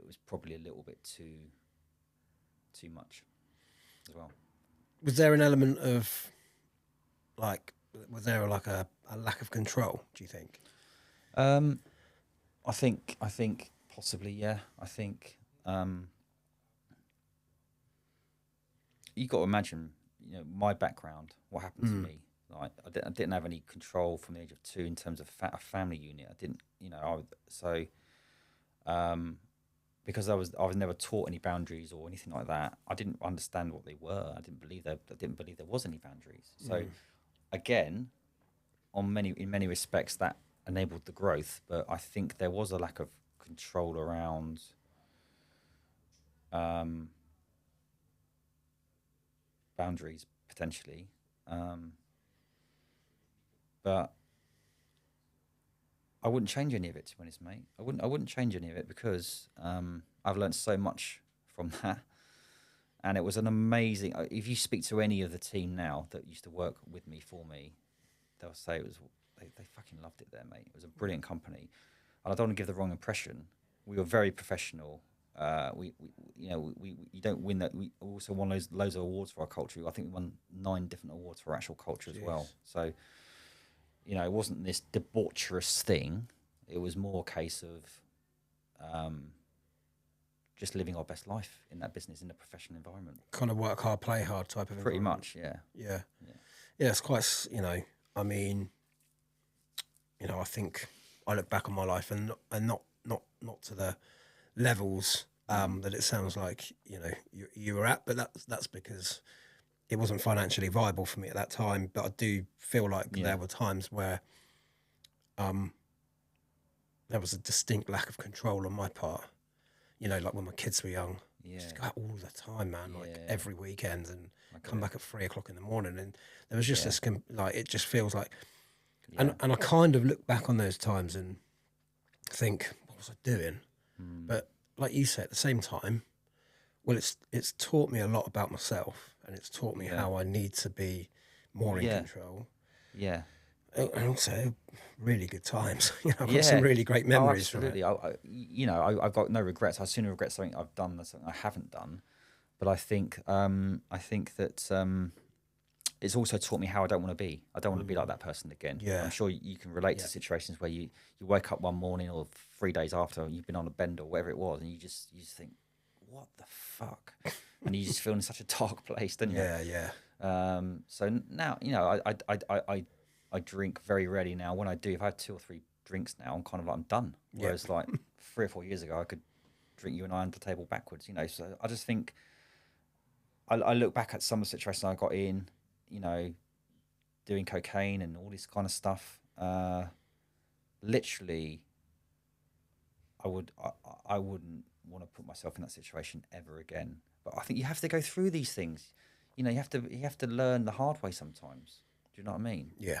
was probably a little bit too much as well. Was there an element of was there like a lack of control, do you think? I think possibly, yeah. I think you got to imagine, my background, what happened to me. Like, I didn't have any control from the age of 2 in terms of a family unit. I didn't, because I was never taught any boundaries or anything like that. I didn't understand what they were. I didn't believe there was any boundaries. So again, in many respects, that enabled the growth. But I think there was a lack of control around boundaries potentially. But I wouldn't change any of it, to be honest, mate. I wouldn't change any of it, because I've learned so much from that, and it was an amazing. If you speak to any of the team now that used to work with me, for me, they'll say it was. They fucking loved it there, mate. It was a brilliant company, and I don't want to give the wrong impression. We were very professional. We you don't win that. We also won loads of awards for our culture. I think we won 9 different awards for our actual culture as well. So, it wasn't this debaucherous thing. It was more a case of just living our best life in that business, in a professional environment. Kind of work hard, play hard type of Pretty environment. much, yeah. Yeah. It's quite, I mean, I think I look back on my life and not to the levels that it sounds like, you were at, but that's because it wasn't financially viable for me at that time. But I do feel like there were times where there was a distinct lack of control on my part. Like when my kids were young, just go out all the time, man, like every weekend, and come back at 3 o'clock in the morning. And there was just this, it just feels like, and I kind of look back on those times and think, what was I doing? But like you say, at the same time, well, it's taught me a lot about myself, and it's taught me how I need to be more in control. Yeah. And also really good times. I've got some Yeah. really great Oh, memories from it. absolutely. I've got no regrets. I sooner regret something I've done than something I haven't done. But I think that it's also taught me how I don't want to be. I don't want to be like that person again. I'm Yeah. sure you can relate to situations where you wake up one morning or 3 days after you've been on a bend or whatever it was, and you just think, what the fuck? And you just feel in such a dark place, don't you? Yeah, yeah. So now, I drink very rarely now. When I do, if I have 2 or 3 drinks now, I'm kind of like, I'm done. Whereas like 3 or 4 years ago, I could drink you and I under the table backwards, So I just think I look back at some of the situations I got in, doing cocaine and all this kind of stuff. Literally, I wouldn't want to put myself in that situation ever again. But I think you have to go through these things. You have to learn the hard way sometimes. Do you know what I mean? Yeah.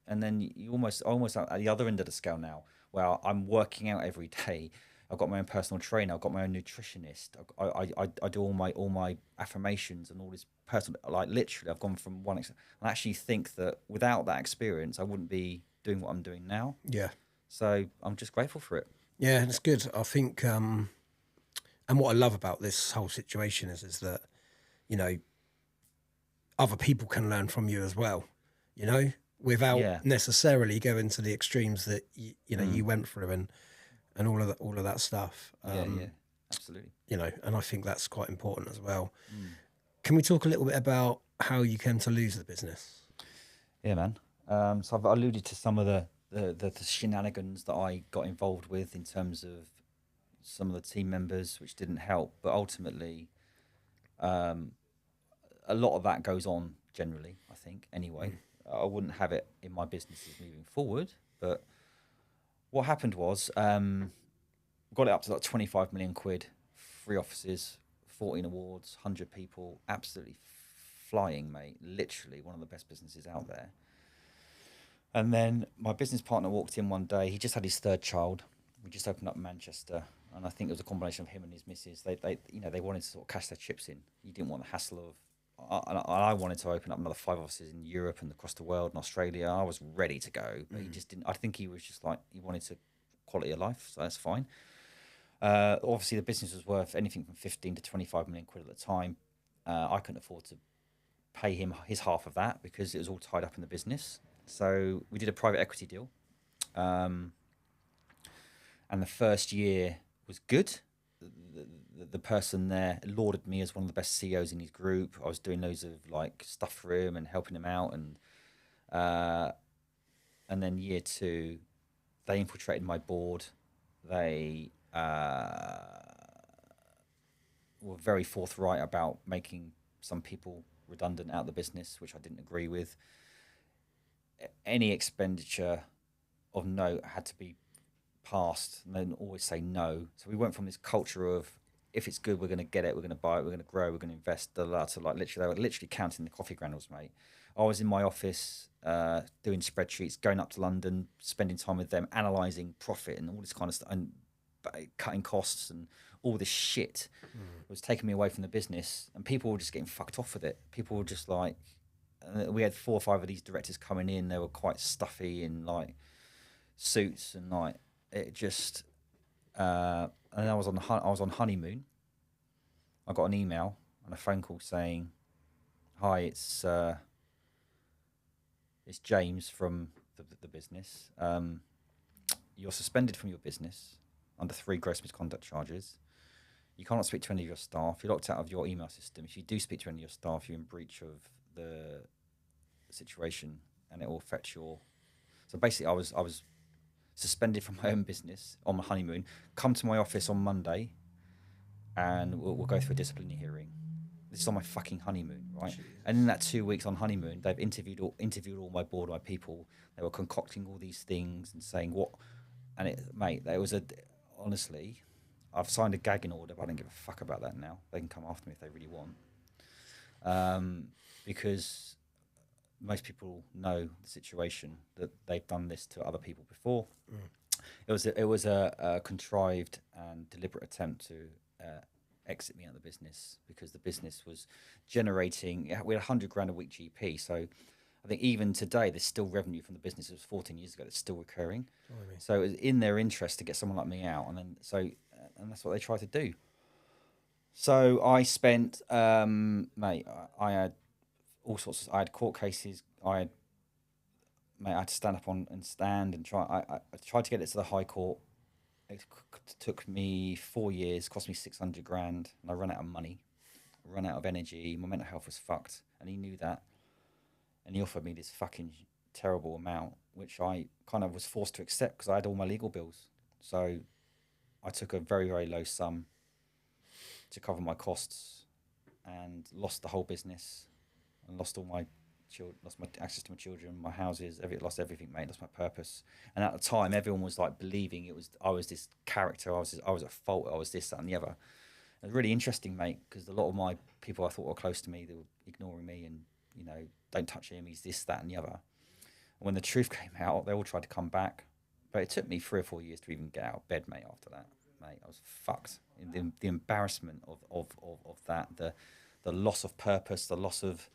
And then you almost at the other end of the scale now, where I'm working out every day. I've got my own personal trainer. I've got my own nutritionist. I do all my affirmations and all this personal. Like literally, I've gone from one. I actually think that without that experience, I wouldn't be doing what I'm doing now. Yeah. So I'm just grateful for it. Yeah, it's good. I think, and what I love about this whole situation is that, you know, other people can learn from you as well, without Yeah. necessarily going to the extremes that you went through and all of that stuff. Yeah. Absolutely. And I think that's quite important as well. Can we talk a little bit about how you came to lose the business? Yeah, man. So I've alluded to some of the shenanigans that I got involved with in terms of some of the team members, which didn't help. But ultimately, a lot of that goes on generally, I think, anyway. I wouldn't have it in my businesses moving forward. But what happened was, got it up to like 25 million quid, 3 offices, 14 awards, 100 people, absolutely flying, mate. Literally one of the best businesses out there. And then my business partner walked in one day. He just had his 3rd child. We just opened up in Manchester, and I think it was a combination of him and his missus. They wanted to sort of cash their chips in. You didn't want the hassle of. I wanted to open up another 5 offices in Europe and across the world and Australia. I was ready to go, but he just didn't. I think he was just like, he wanted to quality of life, so that's fine. Obviously, the business was worth anything from 15 to 25 million quid at the time. I couldn't afford to pay him his half of that because it was all tied up in the business. So we did a private equity deal. And the first year was good. The person there lauded me as one of the best CEOs in his group. I was doing loads of like stuff for him and helping him out. And then year 2, they infiltrated my board. They were very forthright about making some people redundant out of the business, which I didn't agree with. Any expenditure of note had to be passed, and then always say no. So we went from this culture of, if it's good, we're going to get it, we're going to buy it, we're going to grow, we're going to invest, to like literally, they were literally counting the coffee granules, mate. I was in my office doing spreadsheets, going up to London, spending time with them, analysing profit and all this kind of stuff, and cutting costs and all this shit. It was taking me away from the business, and people were just getting fucked off with it. People were just like, we had 4 or 5 of these directors coming in. They were quite stuffy in like suits, and like it just. And I was on honeymoon. I got an email and a phone call saying, "Hi, it's James from the business. You're suspended from your business under 3 gross misconduct charges. You cannot speak to any of your staff. You're locked out of your email system. If you do speak to any of your staff, you're in breach of the situation, and it will affect your." So basically, I was suspended from my own business on my honeymoon. Come to my office on Monday, and we'll go through a disciplinary hearing. This is on my fucking honeymoon, right? Jeez. And in that 2 weeks on honeymoon, they've interviewed all my board, my people. They were concocting all these things and saying what, and mate, there was honestly, I've signed a gagging order, but I don't give a fuck about that now. They can come after me if they really want, because most people know the situation, that they've done this to other people before. It was a contrived and deliberate attempt to exit me out of the business, because the business was generating. We had 100 grand a week GP, so I think even today, there's still revenue from the business that was 14 years ago that's still recurring. Blimey. So it's in their interest to get someone like me out, and that's what they try to do. So I spent, mate, I had all sorts. I had court cases. I had to stand up and try. I tried to get it to the High Court. It took me 4 years, cost me 600 grand, and I ran out of money, ran out of energy. My mental health was fucked, and he knew that. And he offered me this fucking terrible amount, which I kind of was forced to accept because I had all my legal bills. So I took a very, very low sum to cover my costs, and lost the whole business, and lost all my lost my access to my children, my houses, lost everything, mate. Lost my purpose. And at the time, everyone was like believing I was this character. I was at fault. I was this, that, and the other. It was really interesting, mate, because a lot of my people I thought were close to me, they were ignoring me, and don't touch him. He's this, that, and the other. And when the truth came out, they all tried to come back, but it took me 3 or 4 years to even get out of bed, mate. After that, mate, I was fucked. The embarrassment of that, the loss of purpose, the loss of,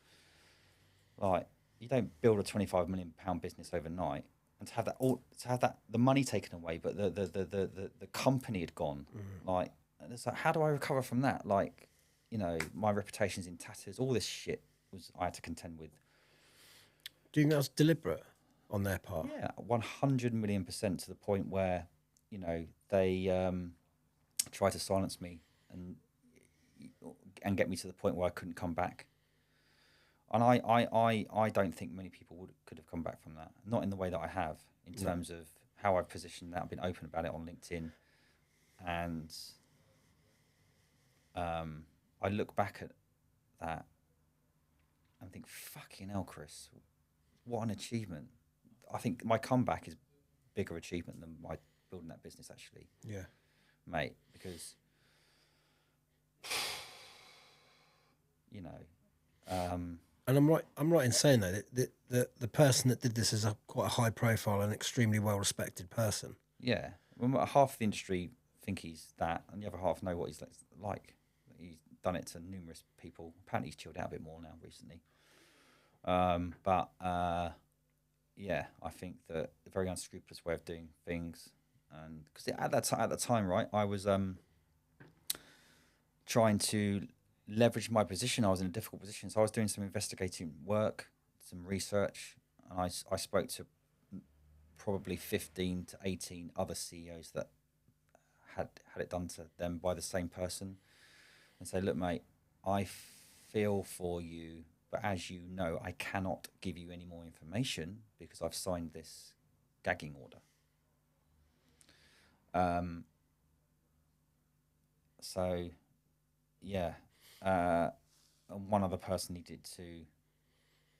like, you don't build a £25 million business overnight, and to have that the money taken away, but the company had gone. Like, and it's like, how do I recover from that? Like, my reputation's in tatters. All this shit I had to contend with. Do you think that was deliberate on their part? Yeah, 100 million% to the point where, they tried to silence me and get me to the point where I couldn't come back. And I don't think many people could have come back from that. Not in the way that I have, in terms of how I've positioned that. I've been open about it on LinkedIn. And I look back at that and think, fucking hell, Chris, what an achievement. I think my comeback is a bigger achievement than my building that business, actually. Yeah. Mate, because, and I'm right in saying that the person that did this is quite a high profile and extremely well respected person. Yeah. Well, half the industry think he's that, and the other half know what he's like. He's done it to numerous people. Apparently he's chilled out a bit more now recently. Yeah, I think that a very unscrupulous way of doing things. And because at that time, right, I was trying to leverage my position. I was in a difficult position, so I was doing some investigating work, some research, and I spoke to probably 15 to 18 other CEOs that had it done to them by the same person, and say, look, mate, I feel for you, but as you know, I cannot give you any more information because I've signed this gagging order. So, yeah, and one other person needed to.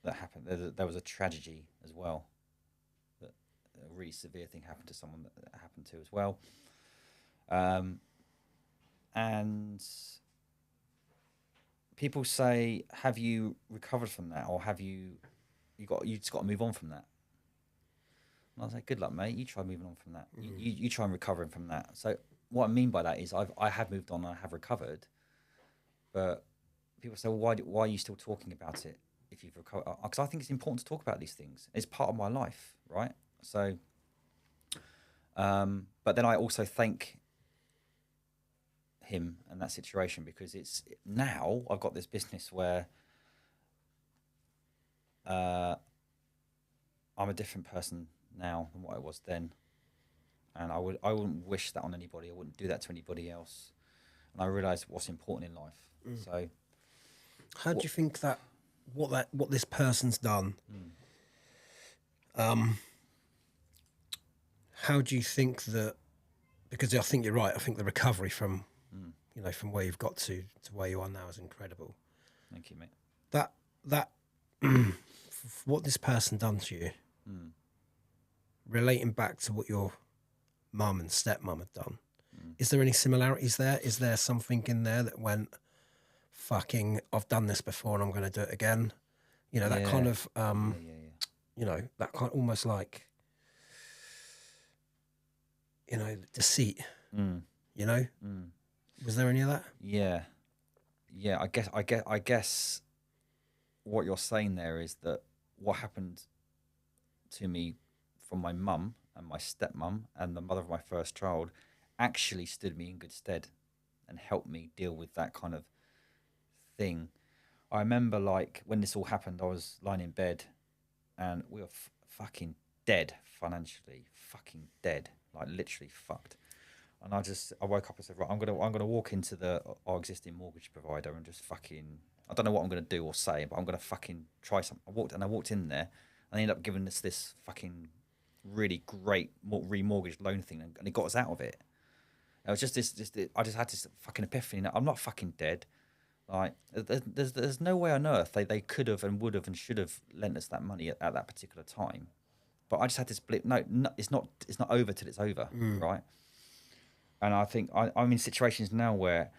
That happened. There was a tragedy as well. That a really severe thing happened to someone that happened to as well. And people say, "Have you recovered from that, or have you just got to move on from that?" And I was like, "Good luck, mate. You try moving on from that. You try and recovering from that." So what I mean by that is I have moved on and I have recovered, but people say, well, why are you still talking about it if you've recovered? Because I think it's important to talk about these things. It's part of my life, right? So, but then I also thank him and that situation, because it's now I've got this business where I'm a different person now than what I was then. And I wouldn't wish that on anybody. I wouldn't do that to anybody else. And I realised what's important in life. So, how do you think that what this person's done? How do you think that? Because I think you're right. I think the recovery from from where you've got to where you are now is incredible. Thank you, mate. That what this person done to you, relating back to what your mum and stepmom had done, is there any similarities there? Is there something in there that went, fucking, I've done this before and I'm going to do it again? That kind of, that kind of almost like, deceit, Was there any of that? Yeah. I guess what you're saying there is that what happened to me from my mum and my stepmum and the mother of my first child actually stood me in good stead and helped me deal with that kind of thing. I remember, like, when this all happened, I was lying in bed and we were fucking dead financially, fucking dead, like literally fucked. And I woke up and said, right, I'm gonna walk into our existing mortgage provider and just fucking, I don't know what I'm gonna do or say, but I'm gonna fucking try something. I walked in there, and they ended up giving us this fucking really great remortgage loan thing, and it got us out of it. It was just I just had this fucking epiphany. I'm not fucking dead. Like, there's no way on earth they could have and would have and should have lent us that money at that particular time. But I just had this blip. No, it's not over till it's over, right? And I think I'm in situations now where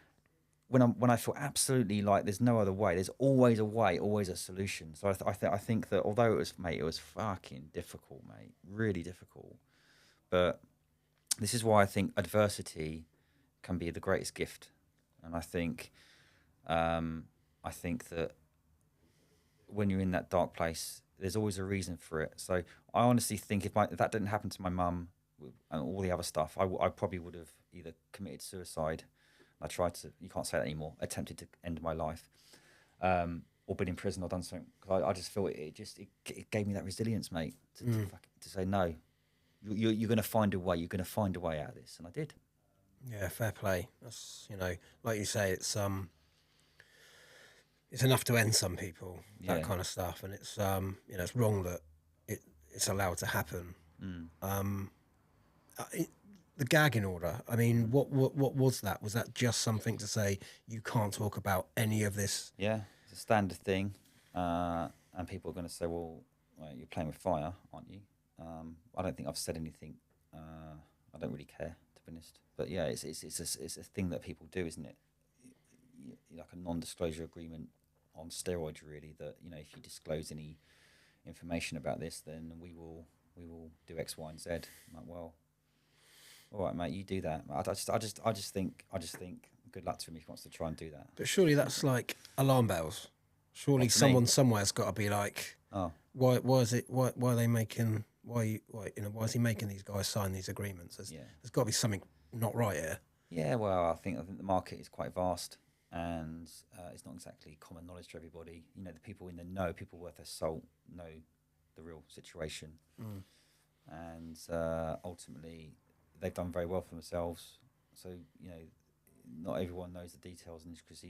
when I feel absolutely like there's no other way, there's always a way, always a solution. So I think that although it was fucking difficult, mate, really difficult. But this is why I think adversity can be the greatest gift. And I think that when you're in that dark place, there's always a reason for it. So I honestly think if that didn't happen to my mum and all the other stuff, I probably would have either committed suicide. I tried to, you can't say that anymore, attempted to end my life, or been in prison or done something. Cause I just feel it gave me that resilience, mate, to say, no, you're going to find a way. You're going to find a way out of this. And I did. Yeah, fair play. That's, like you say, it's enough to end some people, that kind of stuff. And it's, it's wrong that it's allowed to happen. The gagging order, I mean, what was that? Was that just something to say you can't talk about any of this? Yeah, it's a standard thing. And people are going to say, well, you're playing with fire, aren't you? I don't think I've said anything. I don't really care, to be honest. But yeah, it's a thing that people do, isn't it? Like a non-disclosure agreement on steroids, really. That if you disclose any information about this, then we will do X, Y, and Z. I'm like, well, all right, mate, you do that. I just think good luck to him if he wants to try and do that. But surely that's like alarm bells. Surely someone somewhere's got to be like, oh, why are they making why is he making these guys sign these agreements? There's got to be something not right here. Yeah, well, I think the market is quite vast, and it's not exactly common knowledge to everybody. The people in the know, people worth their salt, know the real situation, and ultimately they've done very well for themselves. So not everyone knows the details, and because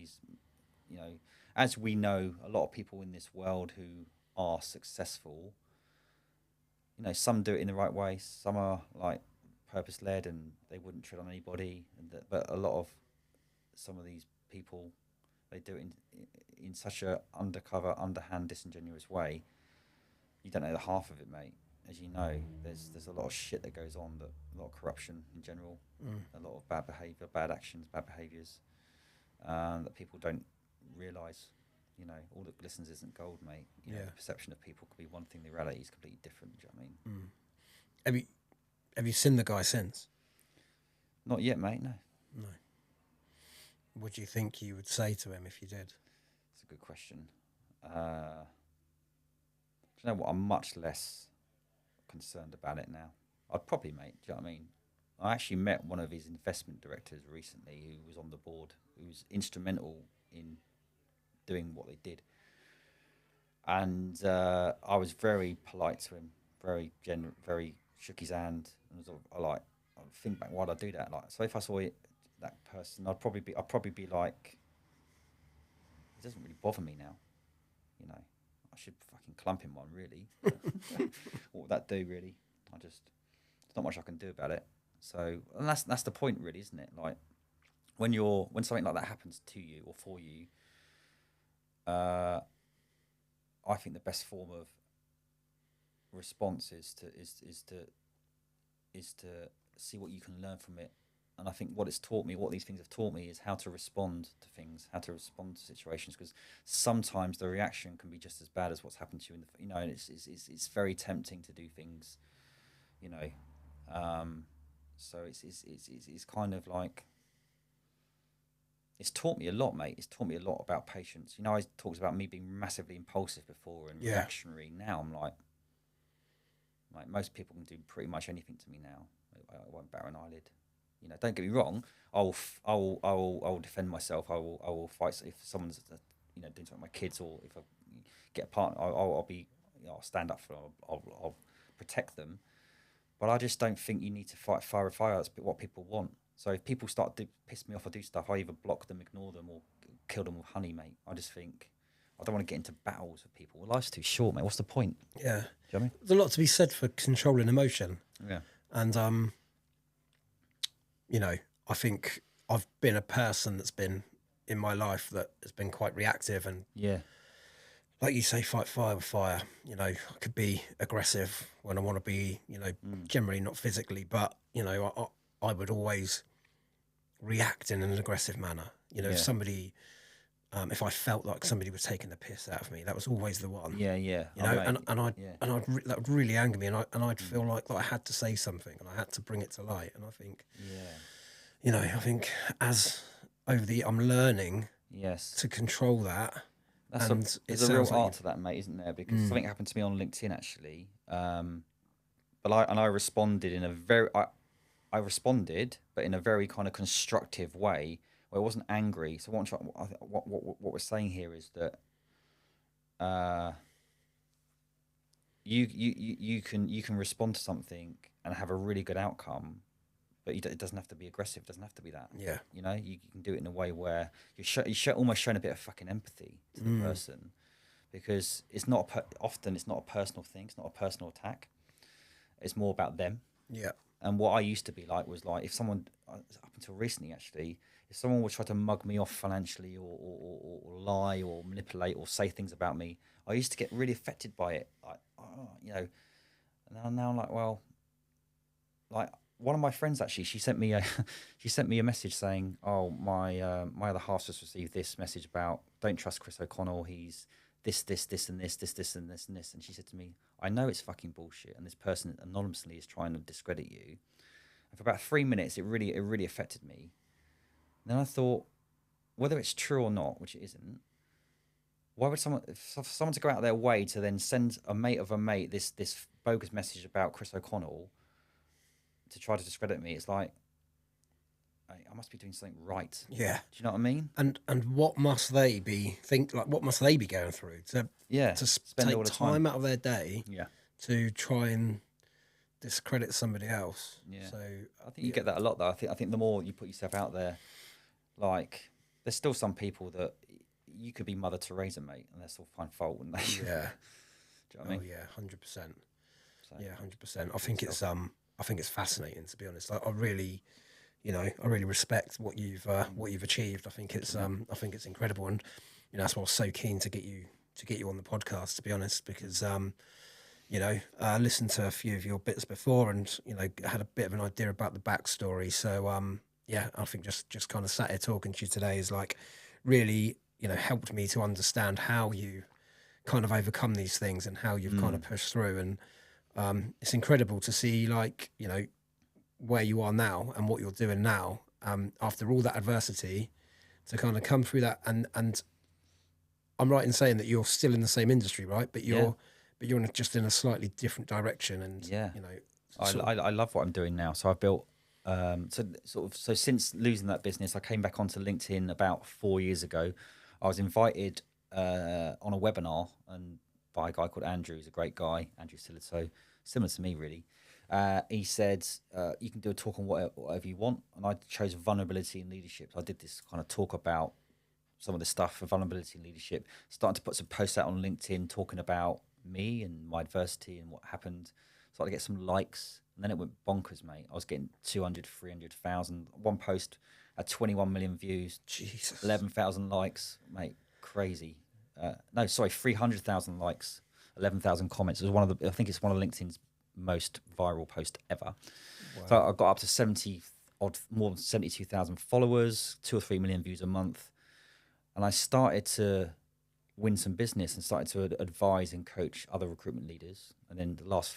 as we know, a lot of people in this world who are successful, some do it in the right way, some are like purpose led and they wouldn't tread on anybody, but a lot of some of these people, they do it in such a undercover, underhand, disingenuous way. You don't know the half of it, mate. As you know, there's a lot of shit that goes on, a lot of corruption in general, a lot of bad behaviour, bad actions, bad behaviours that people don't realise. All that glistens isn't gold, mate. The perception of people could be one thing, the reality is completely different. Do you know what I mean? Have you seen the guy since? Not yet, mate, no. No. What do you think you would say to him if you did? It's a good question. Do you know what? I'm much less concerned about it now. I'd probably, mate, do you know what I mean? I actually met one of his investment directors recently who was on the board, who was instrumental in doing what they did. And I was very polite to him, very shook his hand, and I think back, why'd I do that? Like, so if I saw that person, I'd probably be like, it doesn't really bother me now, I should fucking clump him one, really. What would that do, really? There's not much I can do about it. So, and that's the point, really, isn't it? Like, when something like that happens to you or for you, I think the best form of response is to see what you can learn from it. And I think what these things have taught me is how to respond to things, how to respond to situations, because sometimes the reaction can be just as bad as what's happened to you and it's very tempting to do things, so it's kind of like, it's taught me a lot, mate. It's taught me a lot about patience. You know, I talked about me being massively impulsive before and reactionary. Now I'm like most people can do pretty much anything to me now. I won't bat an eyelid. You know, don't get me wrong. I'll defend myself. I will fight if someone's you know doing something with my kids, or if I get a partner, I'll be I'll stand up for them. I'll protect them. But I just don't think you need to fight fire with fire. That's what people want. So if people start to piss me off or do stuff, I either block them, ignore them, or kill them with honey, mate. I just think I don't want to get into battles with people. Well, life's too short, mate. What's the point? Yeah. Do you know what I mean? There's a lot to be said for controlling emotion. Yeah. And, you know, I think I've been a person that's been in my life that has been quite reactive and, like you say, fight fire with fire. You know, I could be aggressive when I want to be, you know, generally not physically, but, you know, I would always react in an aggressive manner. You know, if somebody, if I felt like somebody was taking the piss out of me, that was always the one. Yeah, yeah. You know, that would really anger me, and I'd feel like I had to say something, and I had to bring it to light. And I think, you know, I think as I'm learning, to control that. There's a real art to that, mate, isn't there? Because something happened to me on LinkedIn actually, but I responded in a very I responded, but in a very kind of constructive way, where I wasn't angry. So what we're saying here is that you can respond to something and have a really good outcome, but it doesn't have to be aggressive. It doesn't have to be that. Yeah. You know, you can do it in a way where you're almost showing a bit of fucking empathy to the person, because it's not often it's not a personal thing. It's not a personal attack. It's more about them. Yeah. And what I used to be like was like, if someone, up until recently actually, if someone would try to mug me off financially or lie or manipulate or say things about me, I used to get really affected by it. Like, you know, and now I'm like, well, like one of my friends actually, she sent me a message saying, oh, my other half just received this message about don't trust Chris O'Connell. He's this and this and this and this. And she said to me, I know it's fucking bullshit, and this person anonymously is trying to discredit you. And for about 3 minutes, it really affected me. And then I thought, whether it's true or not, which it isn't, why would someone to go out their way to then send a mate of a mate this bogus message about Chris O'Connell to try to discredit me? It's like, I must be doing something right. Yeah. Do you know what I mean? And what must they be what must they be going through to spend take all the time out of their day Yeah. to try and discredit somebody else? Yeah. So I think you get that a lot though. I think the more you put yourself out there, like there's still some people that you could be Mother Teresa, mate, and they'll still find fault, wouldn't they? Yeah. Do you know what I mean? Oh yeah, 100%. Yeah, 100%. I think it's fascinating, to be honest. I really, you know, I really respect what you've achieved. I think it's incredible, and you know that's why I was so keen to get you on the podcast, to be honest, because you know, I listened to a few of your bits before, and you know, had a bit of an idea about the backstory. So yeah, I think just kind of sat here talking to you today is like really, you know, helped me to understand how you kind of overcome these things and how you've kind of pushed through, and it's incredible to see, like, you know, where you are now and what you're doing now, after all that adversity, to kind of come through that. And I'm right in saying that you're still in the same industry, right? But you're just in a slightly different direction. And you know, I love what I'm doing now. So I've built so since losing that business, I came back onto LinkedIn about 4 years ago. I was invited on a webinar and by a guy called Andrew. He's a great guy, Andrew Silito, similar to me really. He said, you can do a talk on whatever you want. And I chose vulnerability and leadership. So I did this kind of talk about some of the stuff for vulnerability and leadership, starting to put some posts out on LinkedIn talking about me and my adversity and what happened. Started to get some likes, and then it went bonkers, mate. I was getting 200, 300,000. One post had 21 million views, Jesus. 11,000 likes, mate, crazy. 300,000 likes, 11,000 comments. It was I think it's one of LinkedIn's most viral post ever. Wow. So I got up to more than 72,000 followers, 2 or 3 million views a month, and I started to win some business and started to advise and coach other recruitment leaders. And then the last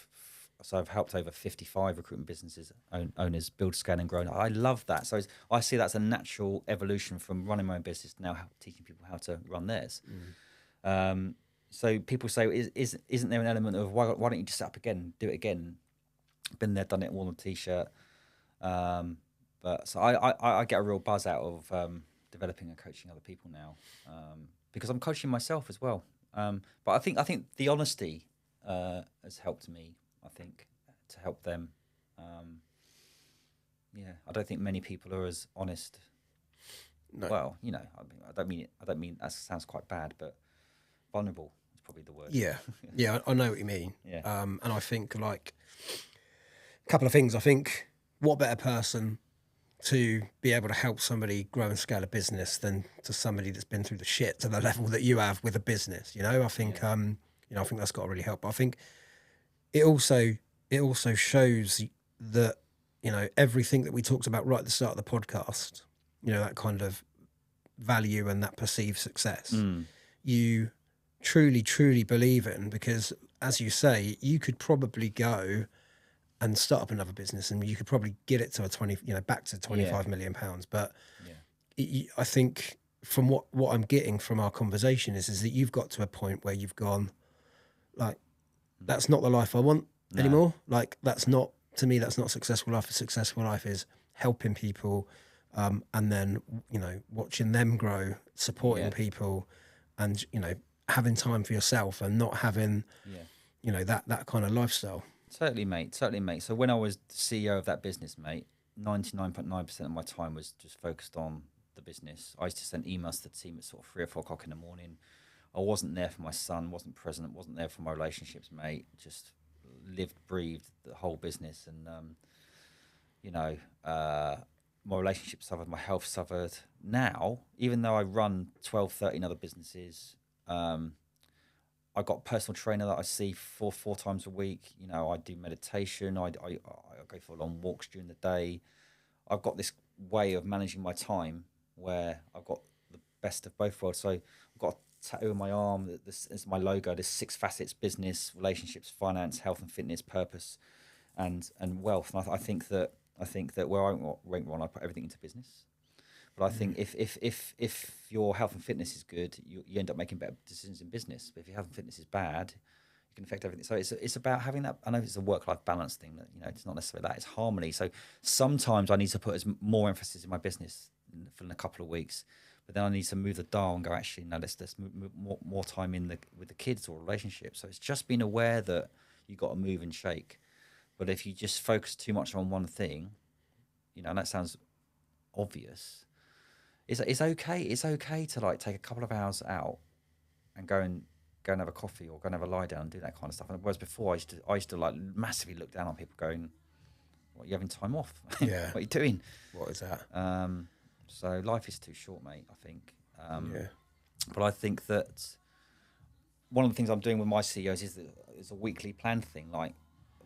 so I've helped over 55 recruitment businesses owners build, scale, and grow. I love that. So I see that's a natural evolution from running my own business to now teaching people how to run theirs. So people say, isn't there an element of why don't you just set up again, do it again? Been there, done it, worn a t-shirt. But so I get a real buzz out of developing and coaching other people now, because I'm coaching myself as well. But I think the honesty has helped me. I think to help them. I don't think many people are as honest. No. Well, I don't mean that sounds quite bad, but vulnerable is probably the word. Yeah, yeah, I know what you mean. Yeah. And I think like a couple of things. I think what better person to be able to help somebody grow and scale a business than to somebody that's been through the shit to the level that you have with a business. I think I think that's got to really help. But I think it also shows that everything that we talked about right at the start of the podcast, that kind of value and that perceived success, you truly believe in, because as you say, you could probably go and start up another business and you could probably get it to back to 25 million pounds. But I think from what I'm getting from our conversation is that you've got to a point where you've gone, like, that's not the life I want anymore. Like, that's not, to me, that's not a successful life. A successful life is helping people, and then, watching them grow, supporting people, and, having time for yourself and not having, that kind of lifestyle. Totally, mate. So when I was CEO of that business, mate, 99.9% of my time was just focused on the business. I used to send emails to the team at sort of 3 or 4 o'clock in the morning. I wasn't there for my son, wasn't present, wasn't there for my relationships, mate. Just lived, breathed the whole business. And, my relationship suffered, my health suffered. Now, even though I run 12, 13 other businesses, I got a personal trainer that I see four times a week. I do meditation. I go for long walks during the day. I've got this way of managing my time where I've got the best of both worlds. So I've got a tattoo on my arm. This is my logo. There's 6 facets: business, relationships, finance, health and fitness, purpose, and wealth. And I think that where I rank one, I put everything into business. But I think if your health and fitness is good, you end up making better decisions in business. But if your health and fitness is bad, it can affect everything. So it's about having that. I know it's a work-life balance thing. That it's not necessarily that. It's harmony. So sometimes I need to put more emphasis in my business for a couple of weeks, but then I need to move the dial and go, actually, no, let's move more time with the kids or relationships. So it's just being aware that you got to move and shake. But if you just focus too much on one thing, and that sounds obvious. It's okay. It's okay to like take a couple of hours out and go and have a coffee or go and have a lie down and do that kind of stuff. And whereas before, I used to like massively look down on people, going, "What, are you having time off? Yeah. What are you doing? What is that?" So life is too short, mate. I think. But I think that one of the things I'm doing with my CEOs is a weekly plan thing. Like,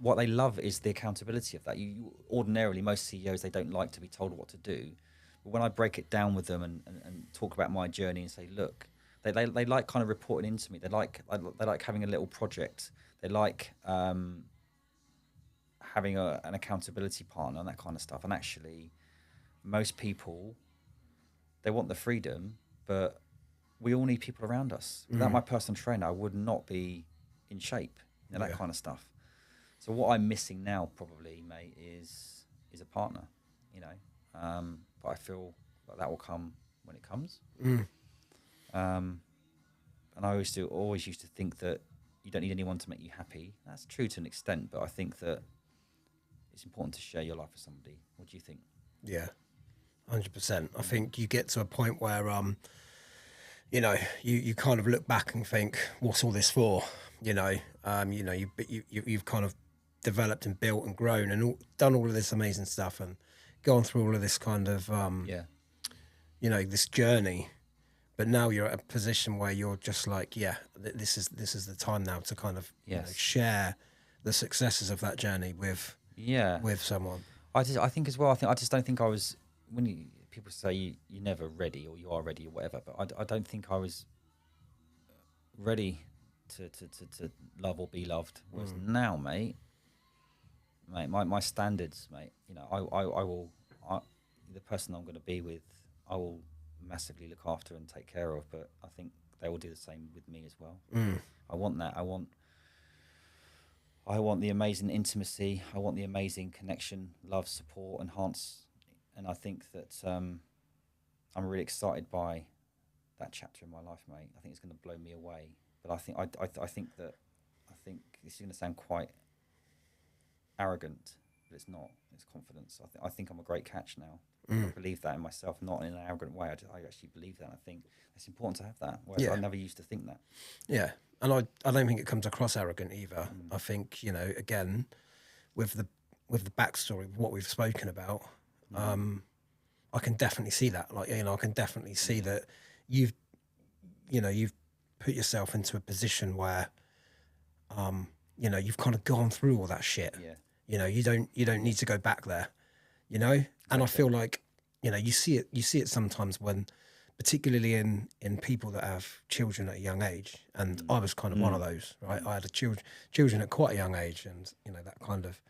what they love is the accountability of that. You ordinarily, most CEOs, they don't like to be told what to do. But when I break it down with them and talk about my journey and say, look, they like kind of reporting into me. They like having a little project. They like having an accountability partner and that kind of stuff. And actually, most people, they want the freedom, but we all need people around us. Without my personal trainer, I would not be in shape. That kind of stuff. So what I'm missing now, probably, mate, is a partner. But I feel like that will come when it comes. And I always used to think that you don't need anyone to make you happy. That's true to an extent, but I think that it's important to share your life with somebody. What do you think? Yeah, 100%. I think you get to a point where you kind of look back and think, what's all this for? You've kind of developed and built and grown and done all of this amazing stuff and gone through all of this kind of this journey, but now you're at a position where you're just like, this is the time now to kind of share the successes of that journey with someone. I think as well. I just don't think I was, when people say you're never ready or you are ready or whatever, but I don't think I was ready to love or be loved. Whereas now, mate, mate. My standards, mate. You know, I will. The person I'm going to be with, I will massively look after and take care of. But I think they will do the same with me as well. I want that. I want the amazing intimacy. I want the amazing connection, love, support, enhance. And I think that I'm really excited by that chapter in my life, mate. I think it's going to blow me away. But I think I think this is going to sound quite arrogant, but it's not. It's confidence. I think I'm a great catch now. I believe that in myself, not in an arrogant way. I actually believe that. I think it's important to have that. Whereas I never used to think that. Yeah, and I don't think it comes across arrogant either. I think, you know, again, with the backstory of what we've spoken about, I can definitely see that. Like, you know, I can definitely see that you've put yourself into a position where, you know, you've kind of gone through all that shit. Yeah. You know, you don't need to go back there. You know, and I feel like, you know, you see it sometimes when, particularly in people that have children at a young age, and I was kind of one of those, right? I had children at quite a young age, and you know, that kind of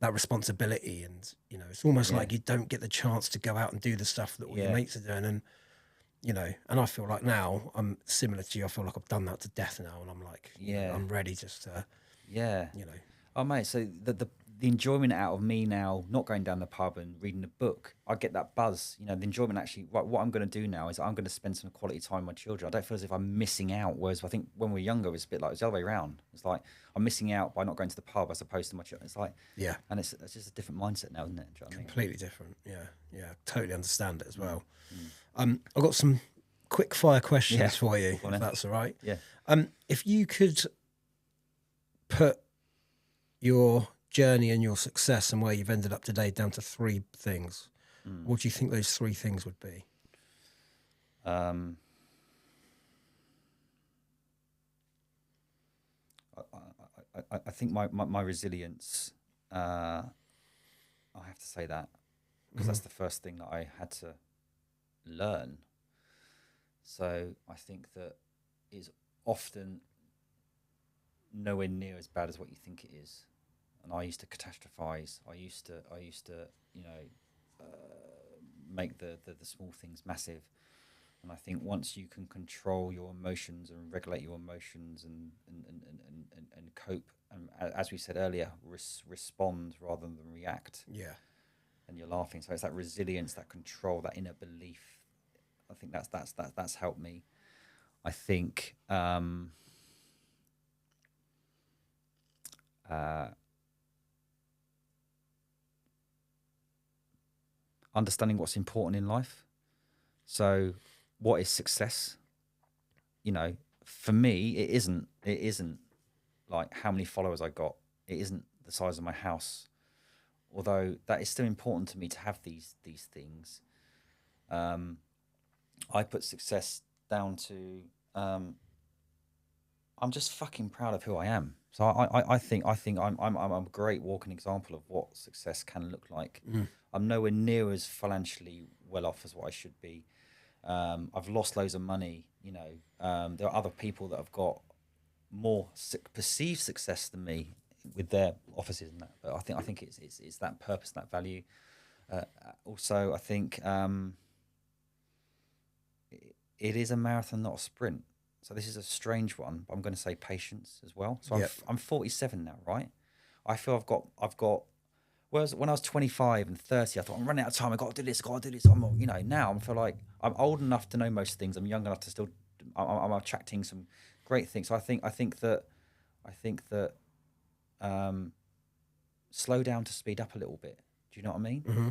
that responsibility, and you know, it's almost like you don't get the chance to go out and do the stuff that all your mates are doing, and you know, and I feel like now I'm similar to you. I feel like I've done that to death now, and I'm like, you know, I'm ready just to, you know. Oh, mate, so the enjoyment out of me now, not going down the pub and reading a book, I get that buzz. You know, the enjoyment actually, what I'm going to do now is I'm going to spend some quality time with my children. I don't feel as if I'm missing out, whereas I think when we were younger, it was a bit like, it was the other way around. It's like, I'm missing out by not going to the pub as opposed to my children. It's like, and it's just a different mindset now, isn't it? Do you know what I mean? Completely different. Yeah, totally understand it as well. I've got some quick fire questions for you, if that's all right. Yeah. If you could put your journey and your success and where you've ended up today down to three things, what do you think those three things would be? I think my resilience, I have to say that, because that's the first thing that I had to learn. So I think that is often nowhere near as bad as what you think it is. And I used to catastrophize. I used to, you know, make the small things massive. And I think once you can control your emotions and regulate your emotions and cope, and as we said earlier, respond rather than react. Yeah. And you're laughing. So it's that resilience, that control, that inner belief. I think that's helped me. I think understanding what's important in life. So what is success? You know, for me, it isn't like how many followers I got. It isn't the size of my house. Although that is still important to me to have these things. I put success down to I'm just fucking proud of who I am. So I think I'm a great walking example of what success can look like. I'm nowhere near as financially well off as what I should be. I've lost loads of money. You know, there are other people that have got more perceived success than me with their offices and that. But I think it's that purpose, that value. Also, I think it is a marathon, not a sprint. So this is a strange one, but I'm going to say patience as well. So I'm 47 now, right? I feel I've got. Whereas when I was 25 and 30, I thought I'm running out of time. I got to do this. I'm, you know, now I feel like I'm old enough to know most things. I'm young enough to still. I'm attracting some great things. So I think that slow down to speed up a little bit. Do you know what I mean? Mm-hmm.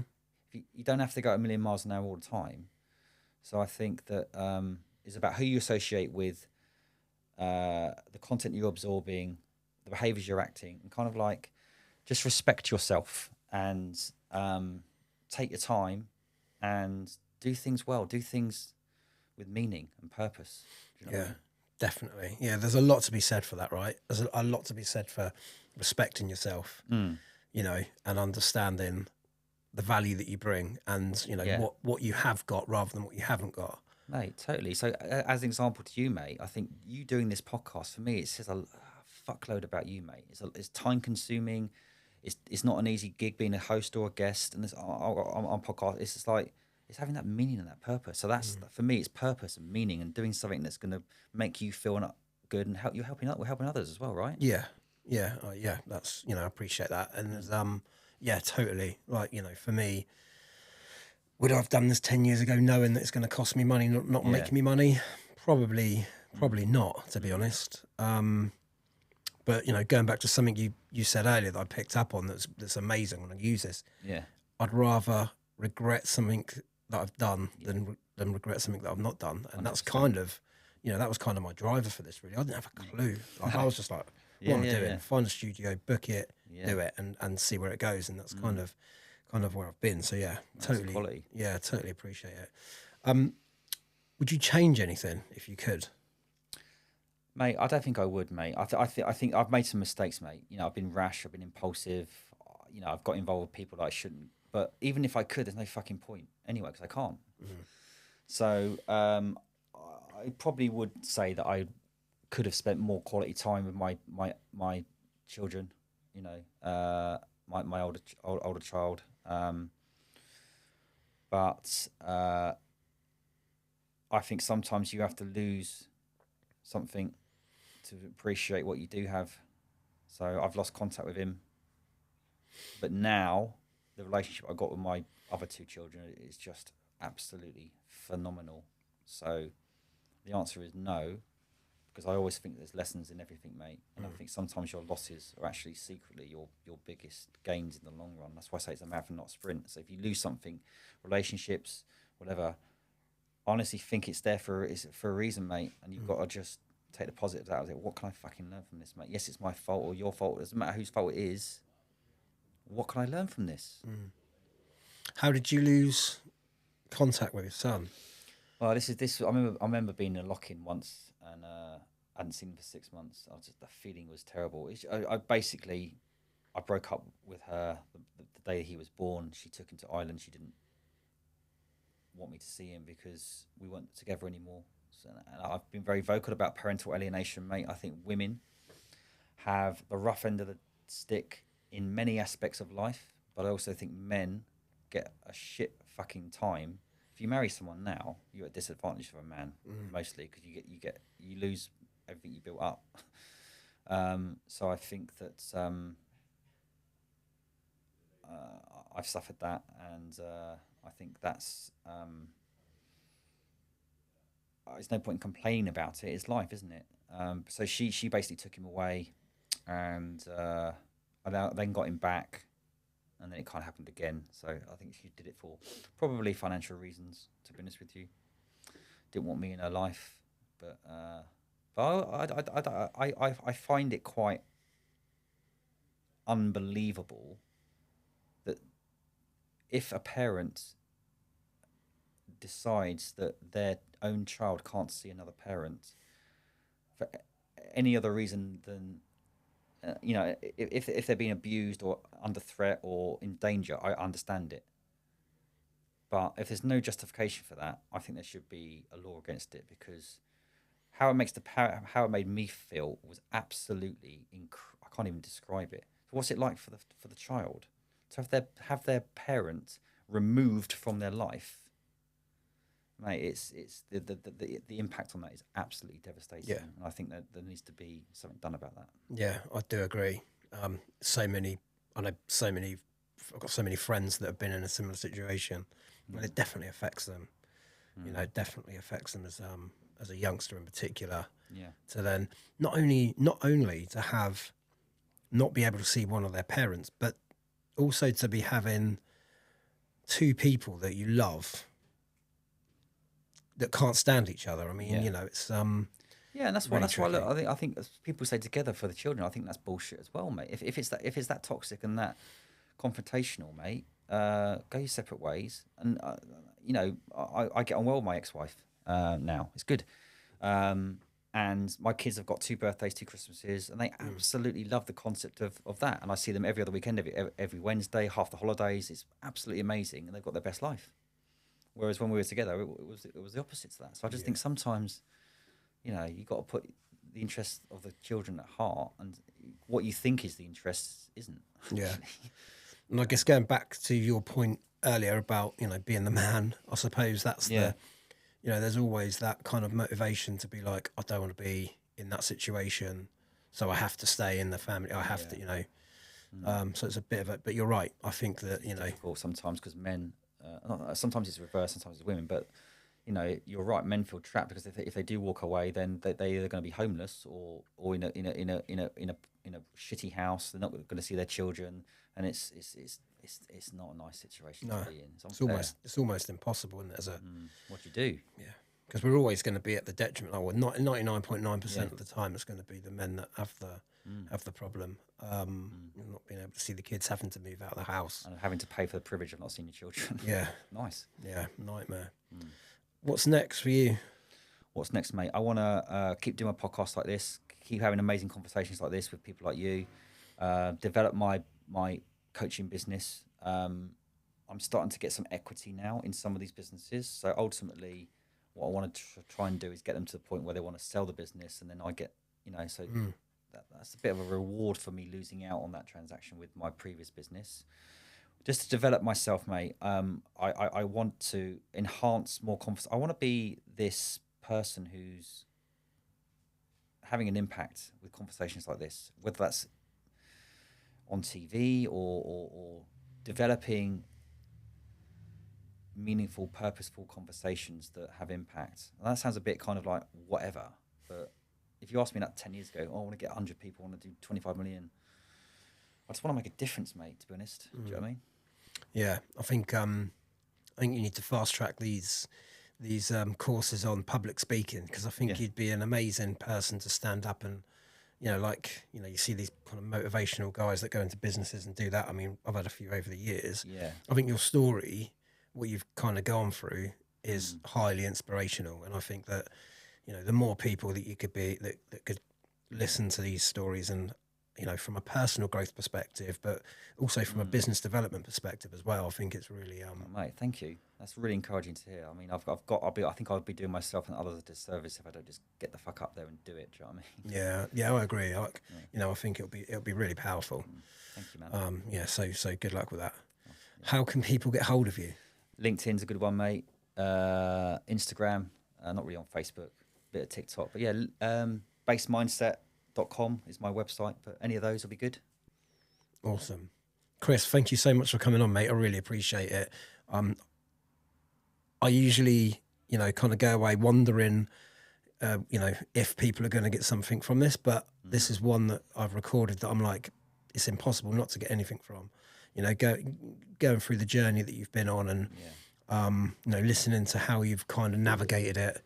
You don't have to go a million miles an hour all the time. So I think that it's about who you associate with, the content you're absorbing, the behaviors you're acting, and kind of like just respect yourself and take your time and do things well, do things with meaning and purpose. Do you know what I mean? Definitely. Yeah, there's a lot to be said for that, right? There's a lot to be said for respecting yourself, you know, and understanding the value that you bring and, you know, what you have got rather than what you haven't got. Mate, totally. So as an example to you, mate, I think you doing this podcast, for me, it says fuckload about you, mate. It's time consuming. It's not an easy gig being a host or a guest, and on podcast. It's just like it's having that meaning and that purpose. So that's for me, it's purpose and meaning, and doing something that's going to make you feel good and we're helping others as well, right? Yeah, yeah, yeah. That's I appreciate that, and yeah, totally. Like for me, would I have done this 10 years ago, knowing that it's going to cost me money, not making me money? Probably not, to be honest. But going back to something you said earlier that I picked up on that's amazing when I use this. Yeah, I'd rather regret something that I've done than regret something that I've not done, and 100%. that's kind of that was kind of my driver for this. Really, I didn't have a clue. Like, I was just like, what am I doing? Find a studio, book it, do it, and see where it goes. And that's kind of where I've been. So yeah, that's totally quality. Yeah, totally appreciate it. Would you change anything if you could? Mate, I don't think I would, mate. I think I've made some mistakes, mate. I've been rash, I've been impulsive. I've got involved with people that I shouldn't. But even if I could, there's no fucking point anyway, because I can't. So I probably would say that I could have spent more quality time with my children. My older child. But I think sometimes you have to lose something to appreciate what you do have. So I've lost contact with him, but now the relationship I got with my other two children is just absolutely phenomenal. So the answer is no, because I always think there's lessons in everything, mate. And I think sometimes your losses are actually secretly your biggest gains in the long run. That's why I say it's a marathon, not a sprint. So if you lose something, relationships, whatever, I honestly think it's there for a reason, mate. And you've got to just take the positives out of it. What can I fucking learn from this, mate? Yes, it's my fault or your fault. It doesn't matter whose fault it is. What can I learn from this? How did you lose contact with your son? Well, this. I remember being in a lock-in once, and I hadn't seen him for 6 months. The feeling was terrible. I broke up with her the day he was born. She took him to Ireland. She didn't want me to see him because we weren't together anymore. So, and I've been very vocal about parental alienation, mate. I think women have the rough end of the stick in many aspects of life, but I also think men get a shit fucking time. If you marry someone now, you're at a disadvantage of a man, mostly because you lose everything you built up. So I think that I've suffered that, and I think that's there's no point in complaining about it. It's life, isn't it? So she basically took him away, and I then got him back, and then it kind of happened again. So I think she did it for probably financial reasons, to be honest with you. Didn't want me in her life, but I find it quite unbelievable that if a parent decides that their own child can't see another parent for any other reason than if they're being abused or under threat or in danger, I understand it. But if there's no justification for that, I think there should be a law against it, because how it made me feel was absolutely I can't even describe it. So what's it like for the child to have their parent removed from their life? Mate, it's the impact on that is absolutely devastating. Yeah. And I think that there needs to be something done about that. Yeah, I do agree. I know I've got so many friends that have been in a similar situation, and it definitely affects them. Definitely affects them as a youngster in particular. Yeah. To then not only to not be able to see one of their parents, but also to be having two people that you love that can't stand each other. I mean, it's yeah, and that's really why look, tricky. I think as people say together for the children, I think that's bullshit as well, mate. If it's that toxic and that confrontational, mate, go your separate ways. And I get on well with my ex-wife now. It's good. And my kids have got 2 birthdays, 2 Christmases, and they absolutely love the concept of that. And I see them every other weekend, every Wednesday, half the holidays. It's absolutely amazing, and they've got their best life. Whereas when we were together, it was the opposite to that. So I just think sometimes, you got to put the interest of the children at heart, and what you think is the interest isn't. Yeah. And I guess going back to your point earlier about, being the man, I suppose that's there's always that kind of motivation to be like, I don't want to be in that situation, so I have to stay in the family. I have to, so it's a bit of a, but you're right. I think that, difficult sometimes because men, sometimes it's reversed, sometimes it's women, but you're right. Men feel trapped because if they do walk away, then they're either going to be homeless or in a shitty house. They're not going to see their children, and it's not a nice situation to be in. It's almost impossible, isn't it? As a what do you do? Yeah, because we're always going to be at the detriment. Well, 99.9% of the time, it's going to be the men that have the problem. Not being able to see the kids, having to move out of the house, and having to pay for the privilege of not seeing your children. Yeah, nice. Yeah, nightmare. What's next for you? What's next, mate? I want to keep doing my podcast like this, keep having amazing conversations like this with people like you, develop my coaching business. I'm starting to get some equity now in some of these businesses. So ultimately, what I want to try and do is get them to the point where they want to sell the business, and then I get, that's a bit of a reward for me losing out on that transaction with my previous business. Just to develop myself, mate. I want to enhance more confidence. I want to be this person who's having an impact with conversations like this, whether that's on TV or developing meaningful, purposeful conversations that have impact. And that sounds a bit kind of like whatever, but if you asked me that 10 years ago, I want to get 100 people, I want to do 25 million. I just want to make a difference, mate, to be honest. Do you know what I mean? Yeah, I think you need to fast track these courses on public speaking, because I think you'd be an amazing person to stand up and, you see these kind of motivational guys that go into businesses and do that. I mean, I've had a few over the years. Yeah. I think your story, what you've kind of gone through, is highly inspirational, and I think that, the more people that you could be that could listen to these stories and, from a personal growth perspective, but also from a business development perspective as well. I think it's really mate, thank you. That's really encouraging to hear. I mean, I think I'll be doing myself and others a disservice if I don't just get the fuck up there and do it. Do you know what I mean? Yeah, I agree. I think it'll be really powerful. Thank you, man. So good luck with that. How can people get hold of you? LinkedIn's a good one, mate. Instagram, not really on Facebook, bit of TikTok, but yeah, basemindset.com is my website, but any of those will be good. Awesome. Chris, thank you so much for coming on, mate. I really appreciate it. I usually, kind of go away wondering, if people are going to get something from this, but this is one that I've recorded that I'm like, it's impossible not to get anything from. Going through the journey that you've been on and, listening to how you've kind of navigated it.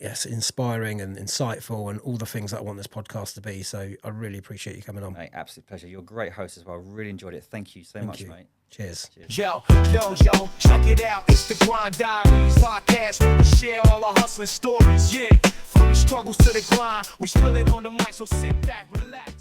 Yes, inspiring and insightful and all the things that I want this podcast to be. So I really appreciate you coming on. Mate, absolute pleasure. You're a great host as well. I really enjoyed it. Thank you so much, mate. Cheers. Yo, check it out. It's the Grind Diaries podcast where we share all our hustling stories. Yeah, from the struggles to the grind. We spill it on the mic, so sit back, relax.